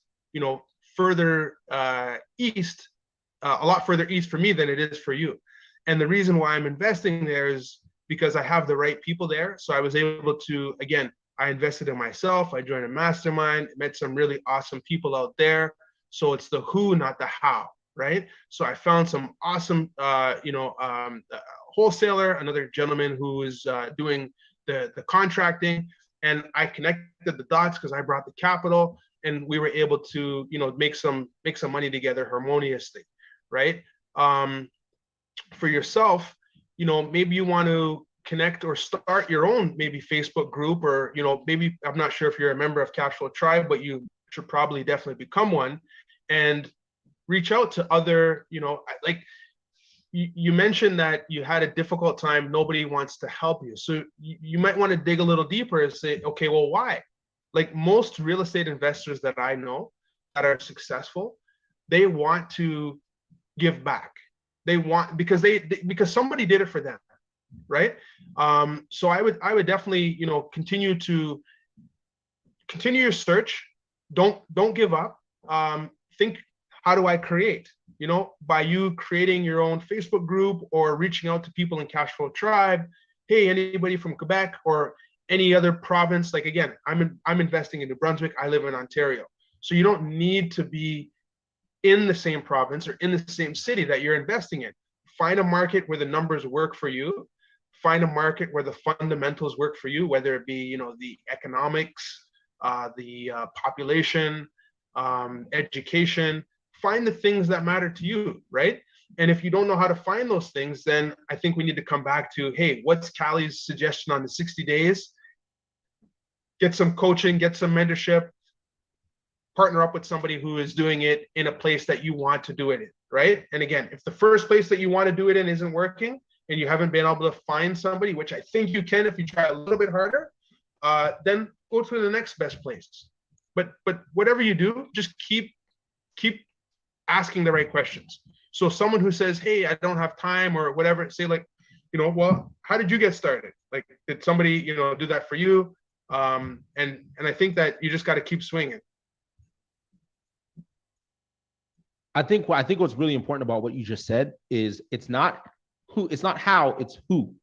further east, a lot further east for me than it is for you. And the reason why I'm investing there is because I have the right people there. So I was able to, again, I invested in myself. I joined a mastermind, met some really awesome people out there. So it's the who, not the how, right? So I found some awesome, wholesaler, another gentleman who is doing the contracting, and I connected the dots because I brought the capital, and we were able to, make some money together harmoniously, right? For yourself, maybe you want to connect or start your own maybe Facebook group, or, maybe, I'm not sure if you're a member of Cashflow Tribe, but you should probably definitely become one and reach out to other, like you mentioned that you had a difficult time, nobody wants to help you. So you might want to dig a little deeper and say, okay, well, why? Like most real estate investors that I know that are successful, they want to give back. They want, because because somebody did it for them, right? So I would definitely, continue your search. Don't give up. Think, how do I create? By you creating your own Facebook group or reaching out to people in Cashflow Tribe. Hey, anybody from Quebec or any other province? Like, again, I'm investing in New Brunswick. I live in Ontario, so you don't need to be in the same province or in the same city that you're investing in. Find a market where the numbers work for you. Find a market where the fundamentals work for you, whether it be, the economics, the population, education. Find the things that matter to you, right? And if you don't know how to find those things, then I think we need to come back to, hey, what's Cali's suggestion on the 60 days? Get some coaching, get some mentorship, partner up with somebody who is doing it in a place that you want to do it in, right? And again, if the first place that you want to do it in isn't working and you haven't been able to find somebody, which I think you can if you try a little bit harder, then go to the next best place. But whatever you do, just keep asking the right questions. So someone who says, hey, I don't have time or whatever, say like, well, how did you get started? Like, did somebody, do that for you? And I think that you just got to keep swinging. I think what's really important about what you just said is it's not how, it's who.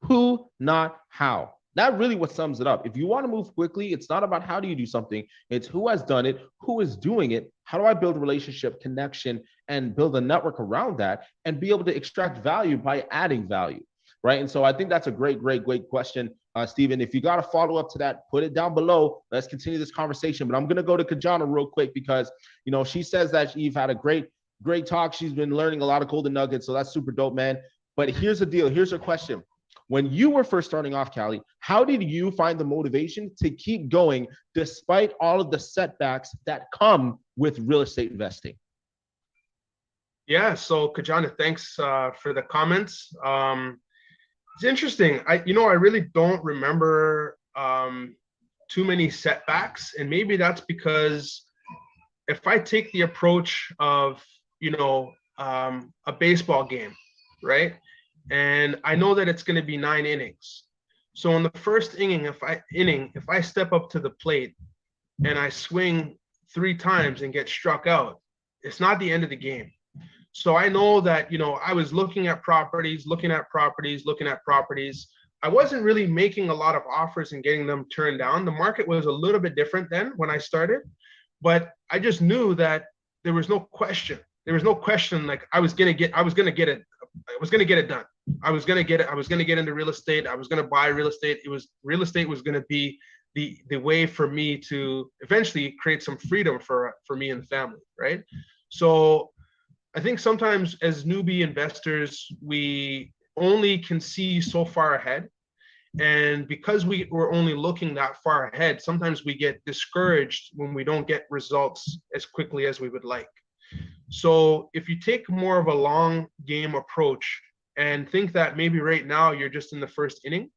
Who, not how. That really what sums it up. If you want to move quickly, it's not about how do you do something. It's who has done it, who is doing it. How do I build relationship, connection, and build a network around that and be able to extract value by adding value, right? And so I think that's a great question, Stephen. If you got a follow up to that, put it down below. Let's continue this conversation. But I'm going to go to Kajana real quick because, she says that you've had a great talk. She's been learning a lot of golden nuggets. So that's super dope, man. But here's the deal. Here's a question. When you were first starting off, Cali, how did you find the motivation to keep going despite all of the setbacks that come with real estate investing? Yeah, so Kajana, thanks for the comments. It's interesting. I really don't remember too many setbacks, and maybe that's because if I take the approach of a baseball game, right? And I know that it's going to be 9 innings. So in the first inning, if I step up to the plate and I swing 3 times and get struck out, it's not the end of the game. So I know that, I was looking at properties. I wasn't really making a lot of offers and getting them turned down. The market was a little bit different then when I started, but I just knew that there was no question. Like I was going to get it. I was going to get it done. I was going to get it. I was going to get into real estate. I was going to buy real estate. Real estate was going to be the way for me to eventually create some freedom for me and the family. Right. So I think sometimes as newbie investors, we only can see so far ahead. And because we're only looking that far ahead, sometimes we get discouraged when we don't get results as quickly as we would like. So if you take more of a long game approach and think that maybe right now you're just in the first inning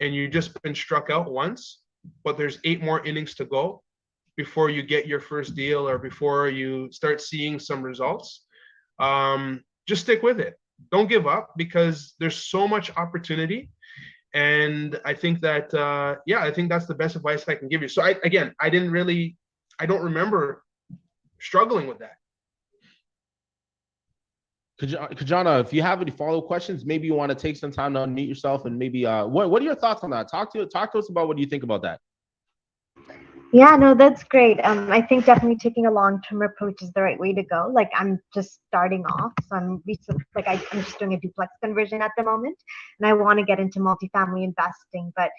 and you've just been struck out once, but there's 8 more innings to go before you get your first deal or before you start seeing some results, just stick with it. Don't give up because there's so much opportunity. And I think that, I think that's the best advice I can give you. So I don't remember struggling with that. Kajana, if you have any follow-up questions, maybe you want to take some time to unmute yourself and maybe what are your thoughts on that? Talk to us about what you think about that. Yeah, no, that's great. I think definitely taking a long-term approach is the right way to go. Like I'm just starting off, so I'm just doing a duplex conversion at the moment, and I want to get into multifamily investing. But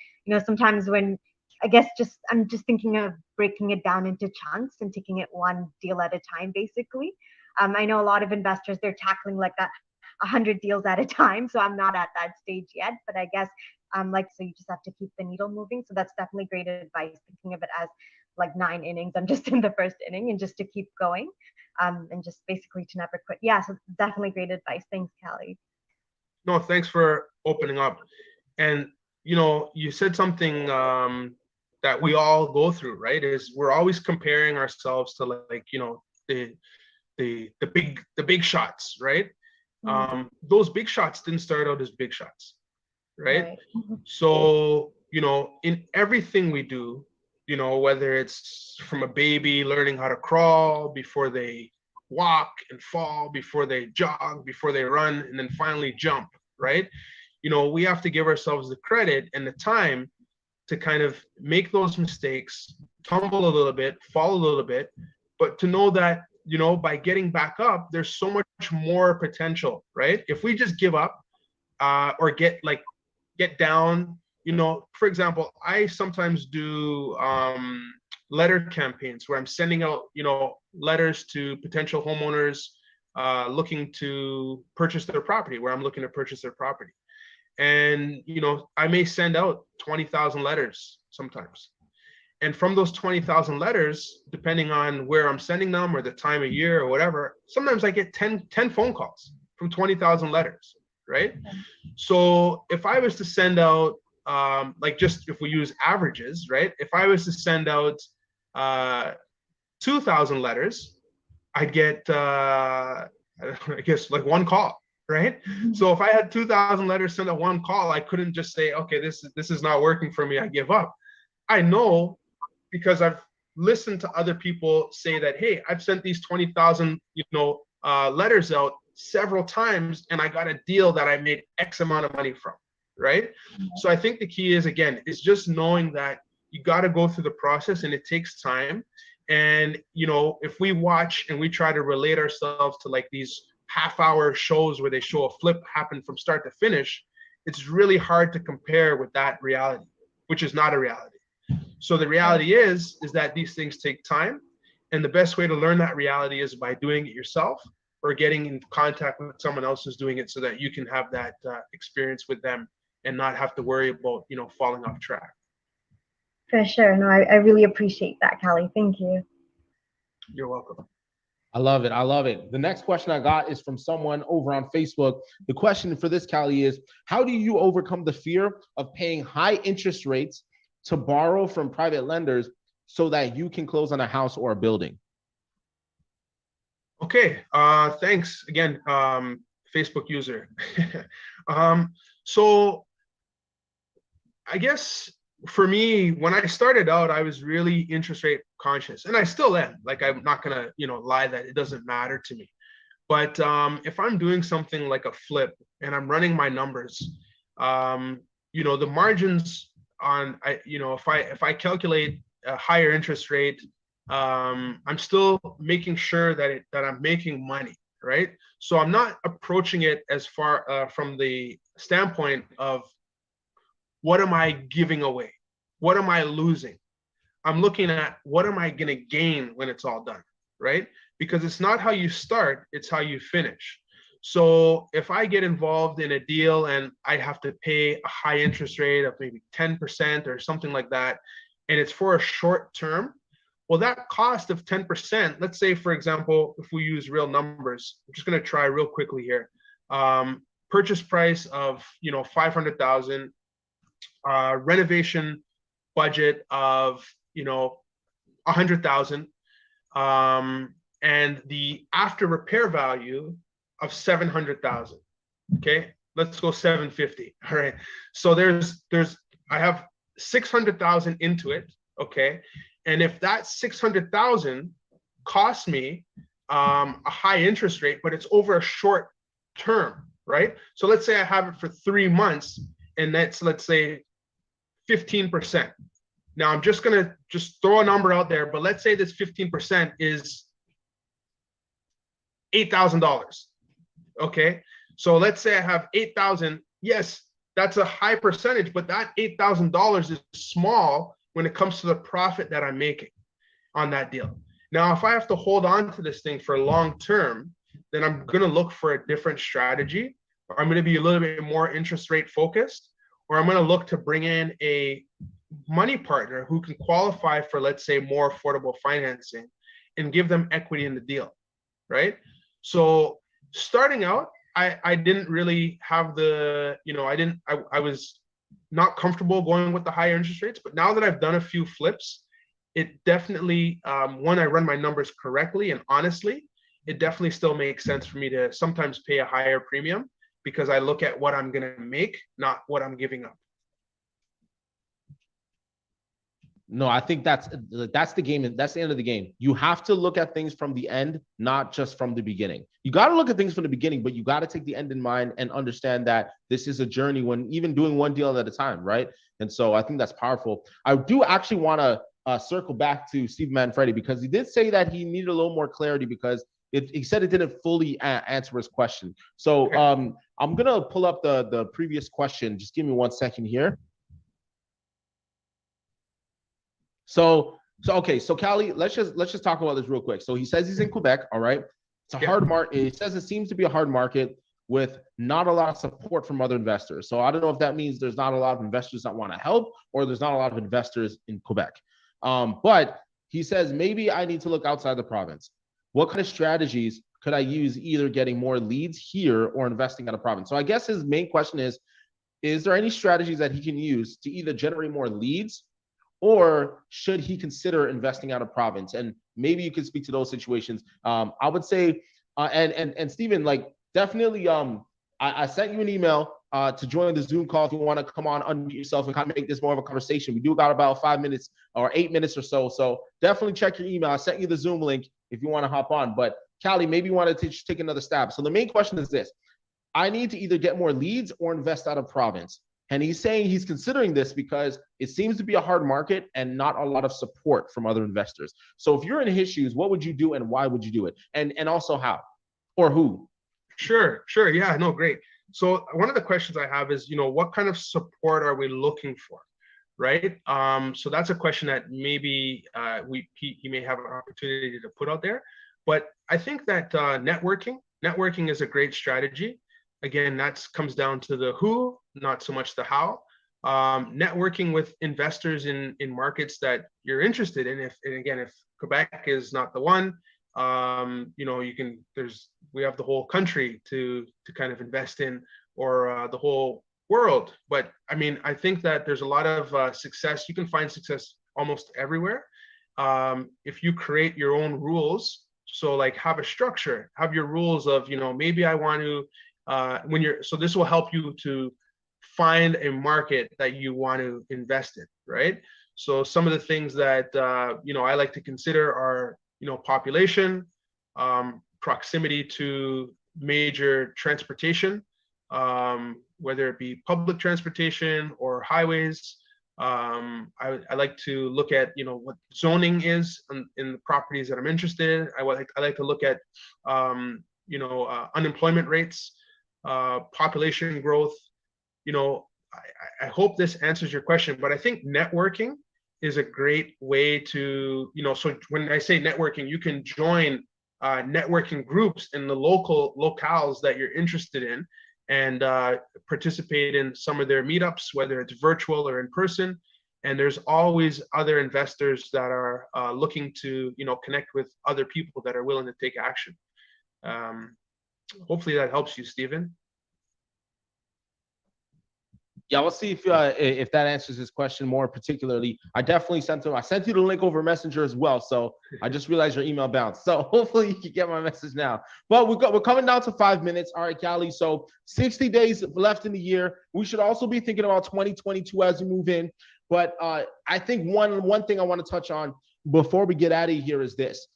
sometimes when I'm just thinking of breaking it down into chunks and taking it one deal at a time, basically. I know a lot of investors, they're tackling like 100 deals at a time. So I'm not at that stage yet, but I guess so you just have to keep the needle moving. So that's definitely great advice, thinking of it as like 9 innings. I'm just in the first inning and just to keep going and just basically to never quit. Yeah, so definitely great advice. Thanks, Cali. No, thanks for opening up. And, you said something that we all go through, right? Is we're always comparing ourselves to the the big shots, right? Mm. Those big shots didn't start out as big shots, right? Right. Mhm. So, in everything we do, whether it's from a baby learning how to crawl before they walk and fall, before they jog, before they run, and then finally jump, right? We have to give ourselves the credit and the time to kind of make those mistakes, tumble a little bit, fall a little bit, but to know that, by getting back up, there's so much more potential, right? If we just give up, or get down, for example, I sometimes do letter campaigns where I'm sending out, letters to potential homeowners looking to purchase their property, where I'm looking to purchase their property. And, I may send out 20,000 letters sometimes. And from those 20,000 letters, depending on where I'm sending them or the time of year or whatever, sometimes I get 10 phone calls from 20,000 letters, right? So if I was to send out, just if we use averages, right? If I was to send out 2,000 letters, I'd get, I guess, like one call, right? So if I had 2,000 letters sent out one call, I couldn't just say, okay, this is not working for me, I give up. I know, because I've listened to other people say that, hey, I've sent these 20,000, letters out several times, and I got a deal that I made X amount of money from, right? So I think the key is, again, is just knowing that you got to go through the process and it takes time. And, if we watch and we try to relate ourselves to like these half-hour shows where they show a flip happen from start to finish, it's really hard to compare with that reality, which is not a reality. So the reality is that these things take time. And the best way to learn that reality is by doing it yourself or getting in contact with someone else who's doing it, so that you can have that experience with them and not have to worry about, falling off track. For sure. No, I really appreciate that, Cali. Thank you. You're welcome. I love it. I love it. The next question I got is from someone over on Facebook. The question for this, Cali, is how do you overcome the fear of paying high interest rates to borrow from private lenders so that you can close on a house or a building? Okay. Thanks again, Facebook user. So I guess for me, when I started out, I was really interest rate conscious, and I still am. Like, I'm not gonna, lie that it doesn't matter to me. But if I'm doing something like a flip and I'm running my numbers, the margins on, if I calculate a higher interest rate, I'm still making sure that I'm making money, right? So I'm not approaching it as far from the standpoint of, what am I giving away? What am I losing? I'm looking at, what am I going to gain when it's all done, right? Because it's not how you start, it's how you finish. So if I get involved in a deal and I have to pay a high interest rate of maybe 10% or something like that, and it's for a short term, well, that cost of 10%, let's say, for example, if we use real numbers, I'm just going to try real quickly here. Purchase price of, 500,000, renovation budget of, 100,000, and the after repair value of 700,000. Okay, let's go 750. All right. So I have 600,000 into it. Okay, and if that 600,000 costs me a high interest rate, but it's over a short term, right? So let's say I have it for 3 months, and that's, let's say, 15%. Now I'm just gonna throw a number out there, but let's say this 15% is $8,000. Okay, so let's say I have 8,000. Yes, that's a high percentage, but that $8,000 is small when it comes to the profit that I'm making on that deal. Now, if I have to hold on to this thing for long term, then I'm going to look for a different strategy, or I'm going to be a little bit more interest rate focused, or I'm going to look to bring in a money partner who can qualify for, let's say, more affordable financing and give them equity in the deal, right? So starting out, I didn't really have the, I was not comfortable going with the higher interest rates, but now that I've done a few flips, it definitely, one, I run my numbers correctly and honestly, it definitely still makes sense for me to sometimes pay a higher premium because I look at what I'm going to make, not what I'm giving up. No, I think that's the game, and that's the end of the game. You have to look at things from the end, not just from the beginning. You got to look at things from the beginning, but you got to take the end in mind and understand that this is a journey when even doing one deal at a time, right? And so I think that's powerful. I do actually want to circle back to Steve Manfredi because he did say that he needed a little more clarity because he said it didn't fully answer his question. So I'm gonna pull up the previous question. Just give me 1 second here. So okay, so Cali, let's just talk about this real quick. So he says he's in Quebec, all right. It's a hard market. It says it seems to be a hard market with not a lot of support from other investors. So I don't know if that means there's not a lot of investors that want to help, or there's not a lot of investors in Quebec. But he says maybe I need to look outside the province. What kind of strategies could I use, either getting more leads here or investing out of province? So I guess his main question is there any strategies that he can use to either generate more leads, or should he consider investing out of province? And maybe you could speak to those situations. I would say, and Stephen, like definitely, I sent you an email to join the Zoom call if you want to come on, unmute yourself, and kind of make this more of a conversation. We do about 5 minutes or 8 minutes or so. So definitely check your email. I sent you the Zoom link if you want to hop on. But Cali, maybe you want to take another stab. So the main question is this: I need to either get more leads or invest out of province. And he's saying he's considering this because it seems to be a hard market and not a lot of support from other investors. So if you're in his shoes, what would you do and why would you do it? And also how or who? Sure. Yeah, no, great. So one of the questions I have is, what kind of support are we looking for? Right. So that's a question that maybe he may have an opportunity to put out there. But I think that networking is a great strategy. Again, that comes down to the who, not so much the how. Networking with investors in markets that you're interested in. If Quebec is not the one, we have the whole country to kind of invest in, or the whole world. But I mean, I think that there's a lot of success. You can find success almost everywhere if you create your own rules. So like have a structure, have your rules of, maybe I want to, so this will help you to find a market that you want to invest in, right? So some of the things that, I like to consider are, population, proximity to major transportation, whether it be public transportation or highways. I like to look at, what zoning is in the properties that I'm interested in. I like to look at, unemployment rates, population growth. I hope this answers your question, but I think networking is a great way to, so when I say networking, you can join networking groups in the locales that you're interested in, and participate in some of their meetups, whether it's virtual or in person. And there's always other investors that are looking to, connect with other people that are willing to take action. Hopefully that helps you, Stephen. Yeah, we'll see if that answers his question more particularly. I definitely sent you the link over Messenger as well. So I just realized your email bounced. So hopefully you can get my message now. But we're coming down to 5 minutes. All right, Cali. So 60 days left in the year. We should also be thinking about 2022 as we move in. But I think one thing I want to touch on before we get out of here is this: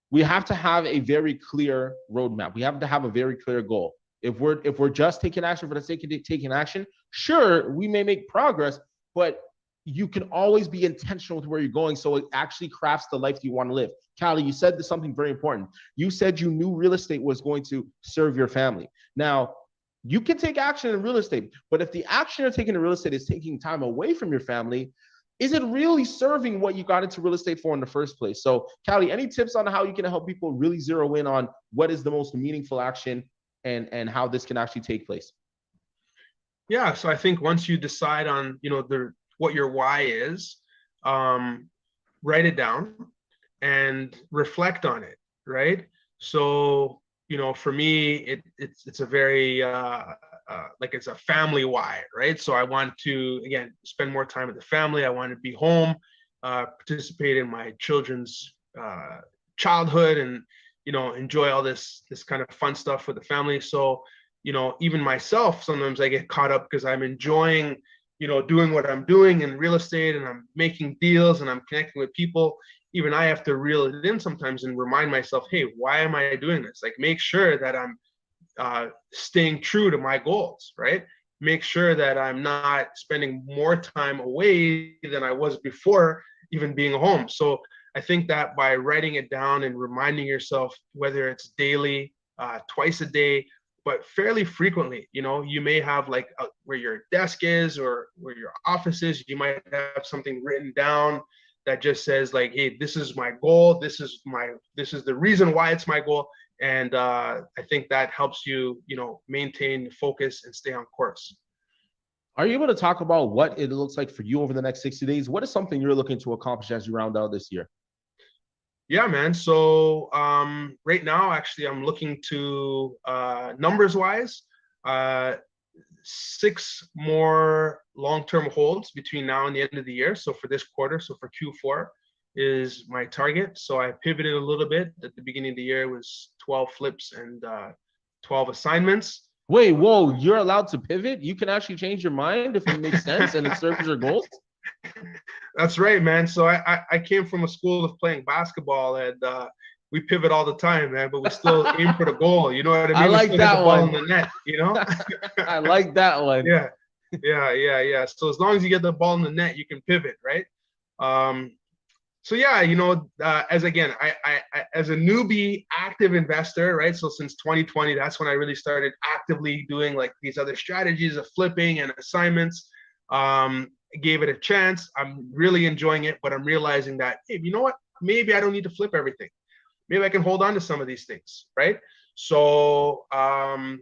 we have to have a very clear roadmap. We have to have a very clear goal. If we're just taking action for the sake of taking action, sure, we may make progress, but you can always be intentional with where you're going, so it actually crafts the life you want to live. Cali, you said something very important. You said you knew real estate was going to serve your family. Now, you can take action in real estate, but if the action you're taking in real estate is taking time away from your family, is it really serving what you got into real estate for in the first place? So, Cali, any tips on how you can help people really zero in on what is the most meaningful action and how this can actually take place? Yeah, so I think once you decide on, what your why is, write it down and reflect on it, right? So, for me, it's a very it's a family why, right? So I want to, again, spend more time with the family. I want to be home, participate in my children's childhood, and enjoy all this kind of fun stuff with the family. So, even myself, sometimes I get caught up because I'm enjoying, doing what I'm doing in real estate, and I'm making deals and I'm connecting with people. Even I have to reel it in sometimes and remind myself, hey, why am I doing this? Like, make sure that I'm staying true to my goals, right? Make sure that I'm not spending more time away than I was before even being home. So I think that by writing it down and reminding yourself, whether it's daily, twice a day, but fairly frequently, you may have like where your desk is or where your office is, you might have something written down that just says like, hey, this is my goal. This is the reason why it's my goal. And I think that helps you, maintain focus and stay on course. Are you able to talk about what it looks like for you over the next 60 days? What is something you're looking to accomplish as you round out this year? Yeah, man. So right now, actually, I'm looking to numbers wise, 6 more long-term holds between now and the end of the year. So for this quarter, so for Q4 is my target. So I pivoted a little bit. At the beginning of the year, it was 12 flips and 12 assignments. Wait, whoa, you're allowed to pivot? You can actually change your mind if it makes sense and it serves your goals? That's right, man. So I came from a school of playing basketball, and we pivot all the time, man, but we still aim for the goal. You know what I mean? I like that the ball in the net, I like that one. Yeah. So as long as you get the ball in the net, you can pivot, right? So yeah, as again, I as a newbie active investor, right? So since 2020, that's when I really started actively doing like these other strategies of flipping and assignments. Gave it a chance. I'm really enjoying it, but I'm realizing that, hey, you know what? Maybe I don't need to flip everything. Maybe I can hold on to some of these things, right? So, I'm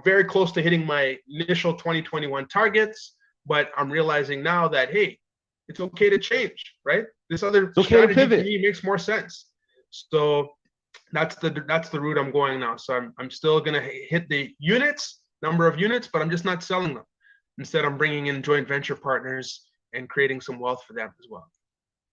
very close to hitting my initial 2021 targets, but I'm realizing now that, hey, it's okay to change, right? This other strategy to me makes more sense. So that's the route I'm going now. So I'm still gonna hit the number of units, but I'm just not selling them. Instead, I'm bringing in joint venture partners and creating some wealth for them as well.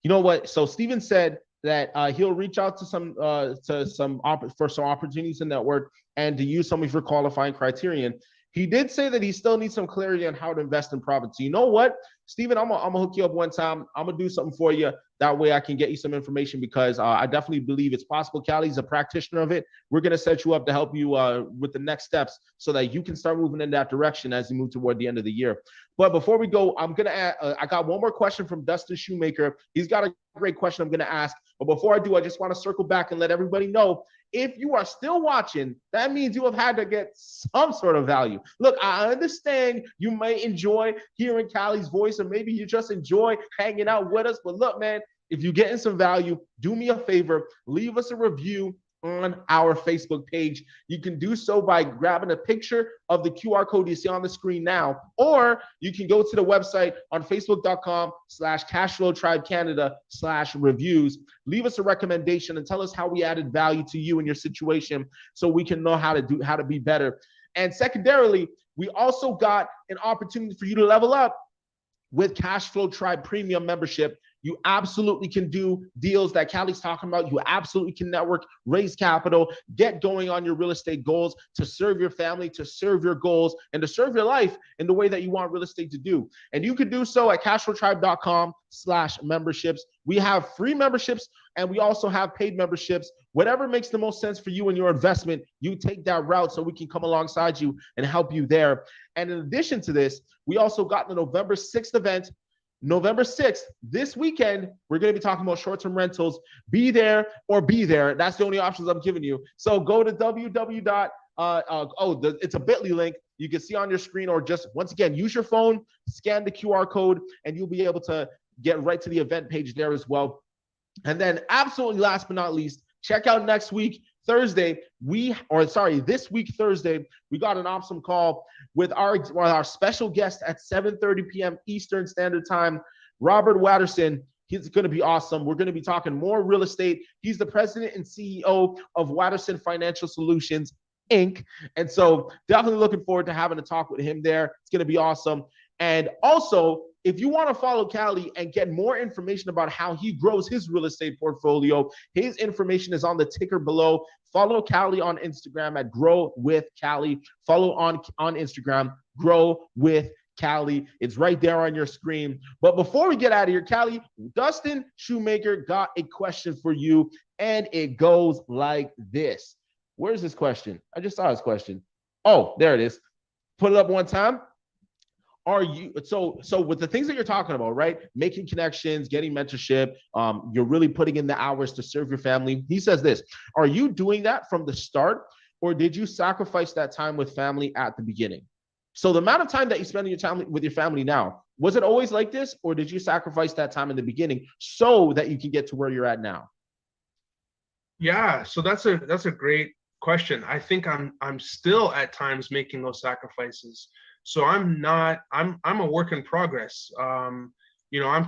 You know what? So Steven said that he'll reach out to some opportunities in network and to use some of your qualifying criterion. He did say that he still needs some clarity on how to invest in profits. So you know what, Steven, I'm gonna hook you up one time. I'm gonna do something for you. That way I can get you some information because I definitely believe it's possible. Cali's a practitioner of it. We're gonna set you up to help you with the next steps so that you can start moving in that direction as you move toward the end of the year. But before we go, I'm gonna add, I got one more question from Dustin Shoemaker. He's got a great question I'm gonna ask. But before I do, I just want to circle back and let everybody know, if you are still watching, that means you have had to get some sort of value. Look, I understand you may enjoy hearing Cali's voice, or maybe you just enjoy hanging out with us. But look, man, if you're getting some value, do me a favor, leave us a review on our Facebook page. You can do so by grabbing a picture of the QR code you see on the screen now, or you can go to the website on facebook.com/cashflowtribecanada/reviews. Leave us a recommendation and tell us how we added value to you and your situation so we can know how to be better. And secondarily, we also got an opportunity for you to level up with Cashflow Tribe Premium membership. You absolutely can do deals that Cali's talking about. You absolutely can network, raise capital, get going on your real estate goals to serve your family, to serve your goals, and to serve your life in the way that you want real estate to do. And you can do so at cashflowtribe.com/memberships. We have free memberships and we also have paid memberships. Whatever makes the most sense for you and your investment, you take that route so we can come alongside you and help you there. And in addition to this, we also got the November 6th event. November 6th, this weekend, we're going to be talking about short-term rentals. Be there or be there. That's the only options I'm giving you. So go to it's a bit.ly link. You can see on your screen, or just, once again, use your phone, scan the QR code, and you'll be able to get right to the event page there as well. And then absolutely last but not least, check out next week, this week, Thursday, we got an awesome call with our special guest at 7:30 p.m. Eastern Standard Time, Robert Watterson. He's going to be awesome. We're going to be talking more real estate. He's the president and CEO of Watterson Financial Solutions, Inc. And so definitely looking forward to having a talk with him there. It's going to be awesome. And also, if you want to follow Cali and get more information about how he grows his real estate portfolio, his information is on the ticker below. Follow Cali on Instagram at Grow with Cali. Follow on Instagram, Grow with Cali. It's right there on your screen. But before we get out of here, Cali, Dustin Shoemaker got a question for you, and it goes like this. Where's this question? I just saw his question. Oh, there it is. Put it up one time. Are you so with the things that you're talking about, right? Making connections, getting mentorship, you're really putting in the hours to serve your family. He says this: are you doing that from the start, or did you sacrifice that time with family at the beginning? So the amount of time that you spend with your family now, was it always like this, or did you sacrifice that time in the beginning so that you can get to where you're at now? Yeah, so that's a great question. I think I'm still at times making those sacrifices. So I'm a work in progress. I'm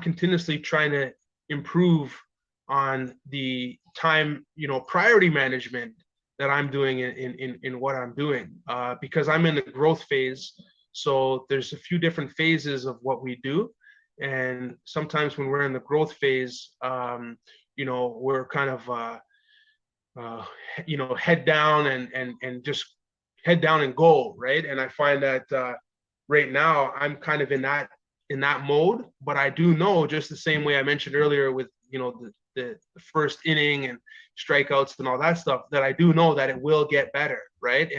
continuously trying to improve on the time, priority management that I'm doing in what I'm doing, because I'm in the growth phase. So there's a few different phases of what we do. And sometimes when we're in the growth phase, we're kind of, head down and just head down and go, right? And I find that right now I'm kind of in that mode, but I do know, just the same way I mentioned earlier with the first inning and strikeouts and all that stuff, that I do know that it will get better, right?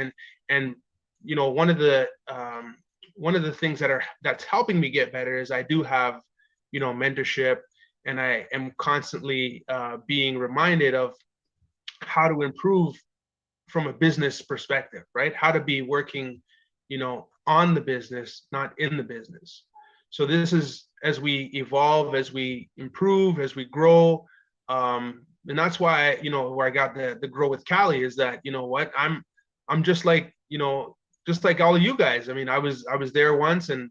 And one of the things that's helping me get better is I do have mentorship, and I am constantly being reminded of how to improve from a business perspective, right? How to be working, on the business, not in the business. So this is, as we evolve, as we improve, as we grow, and that's why, where I got the Grow with Cali is that, I'm just like, just like all of you guys. I mean, I was there once, and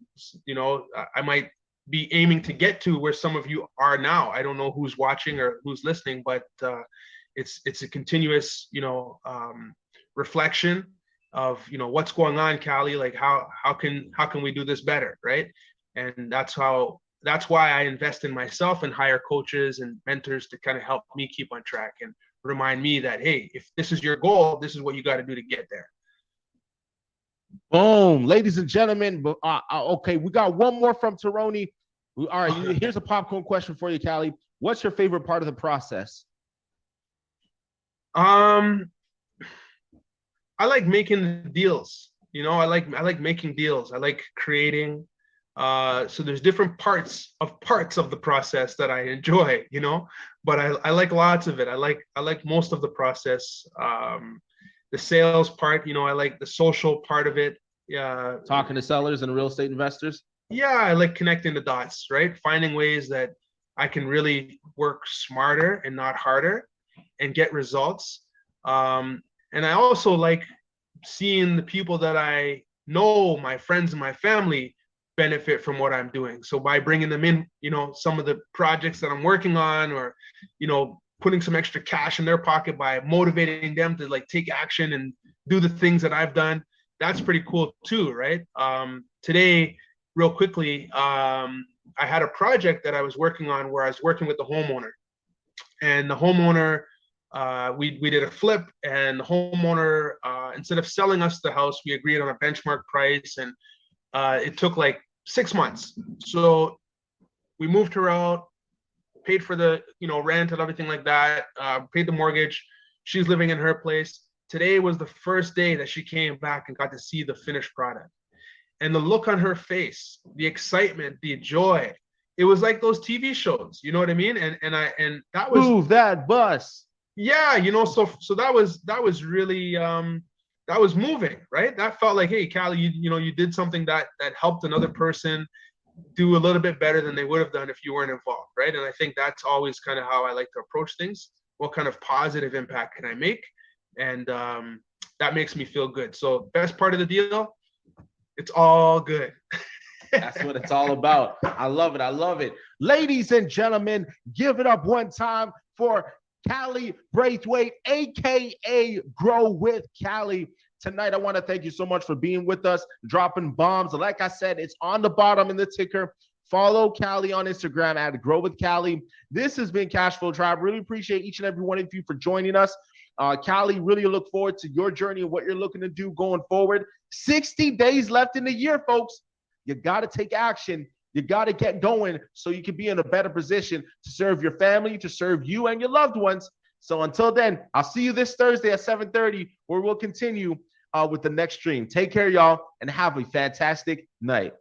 I might be aiming to get to where some of you are now. I don't know who's watching or who's listening, but it's a continuous, reflection of what's going on, Cali. Like how can we do this better, right? And that's why I invest in myself and hire coaches and mentors to kind of help me keep on track and remind me that, hey, if this is your goal, this is what you got to do to get there. Boom, ladies and gentlemen. Okay, we got one more from Taroni. All right, here's a popcorn question for you, Cali. What's your favorite part of the process? I like making deals. I like making deals. I like creating. So there's different parts of the process that I enjoy, but I like lots of it. I like most of the process. The sales part, I like the social part of it. Yeah. Talking to sellers and real estate investors. Yeah, I like connecting the dots, right? Finding ways that I can really work smarter and not harder and get results. And I also like seeing the people that I know, my friends and my family, benefit from what I'm doing. So by bringing them in, some of the projects that I'm working on, or, putting some extra cash in their pocket by motivating them to like take action and do the things that I've done, that's pretty cool too, right? Today, real quickly, I had a project that I was working on where I was working with the homeowner, and the homeowner, we did a flip, and the homeowner, instead of selling us the house, we agreed on a benchmark price, and it took like 6 months. So we moved her out, paid for the rent and everything like that, paid the mortgage. She's living in her place. Today was the first day that she came back and got to see the finished product, and the look on her face, the excitement, the joy. It was like those TV shows, you know what I mean? And that was move that bus. Yeah, so that was really that was moving, right? That felt like, hey, Cali, you did something that helped another person do a little bit better than they would have done if you weren't involved, right? And I think that's always kind of how I like to approach things. What kind of positive impact can I make? And that makes me feel good. So best part of the deal, it's all good. That's what it's all about. I love it. I love it. Ladies and gentlemen, give it up one time for Cali Braithwaite, aka Grow with Cali. Tonight, I want to thank you so much for being with us, dropping bombs. Like I said, it's on the bottom in the ticker. Follow Cali on Instagram at Grow with Cali. This has been Cashflow Tribe. Really appreciate each and every one of you for joining us. Cali, really look forward to your journey and what you're looking to do going forward. 60 days left in the year, folks. You got to take action. You got to get going so you can be in a better position to serve your family, to serve you and your loved ones. So until then, I'll see you this Thursday at 7:30, where we'll continue with the next stream. Take care, y'all, and have a fantastic night.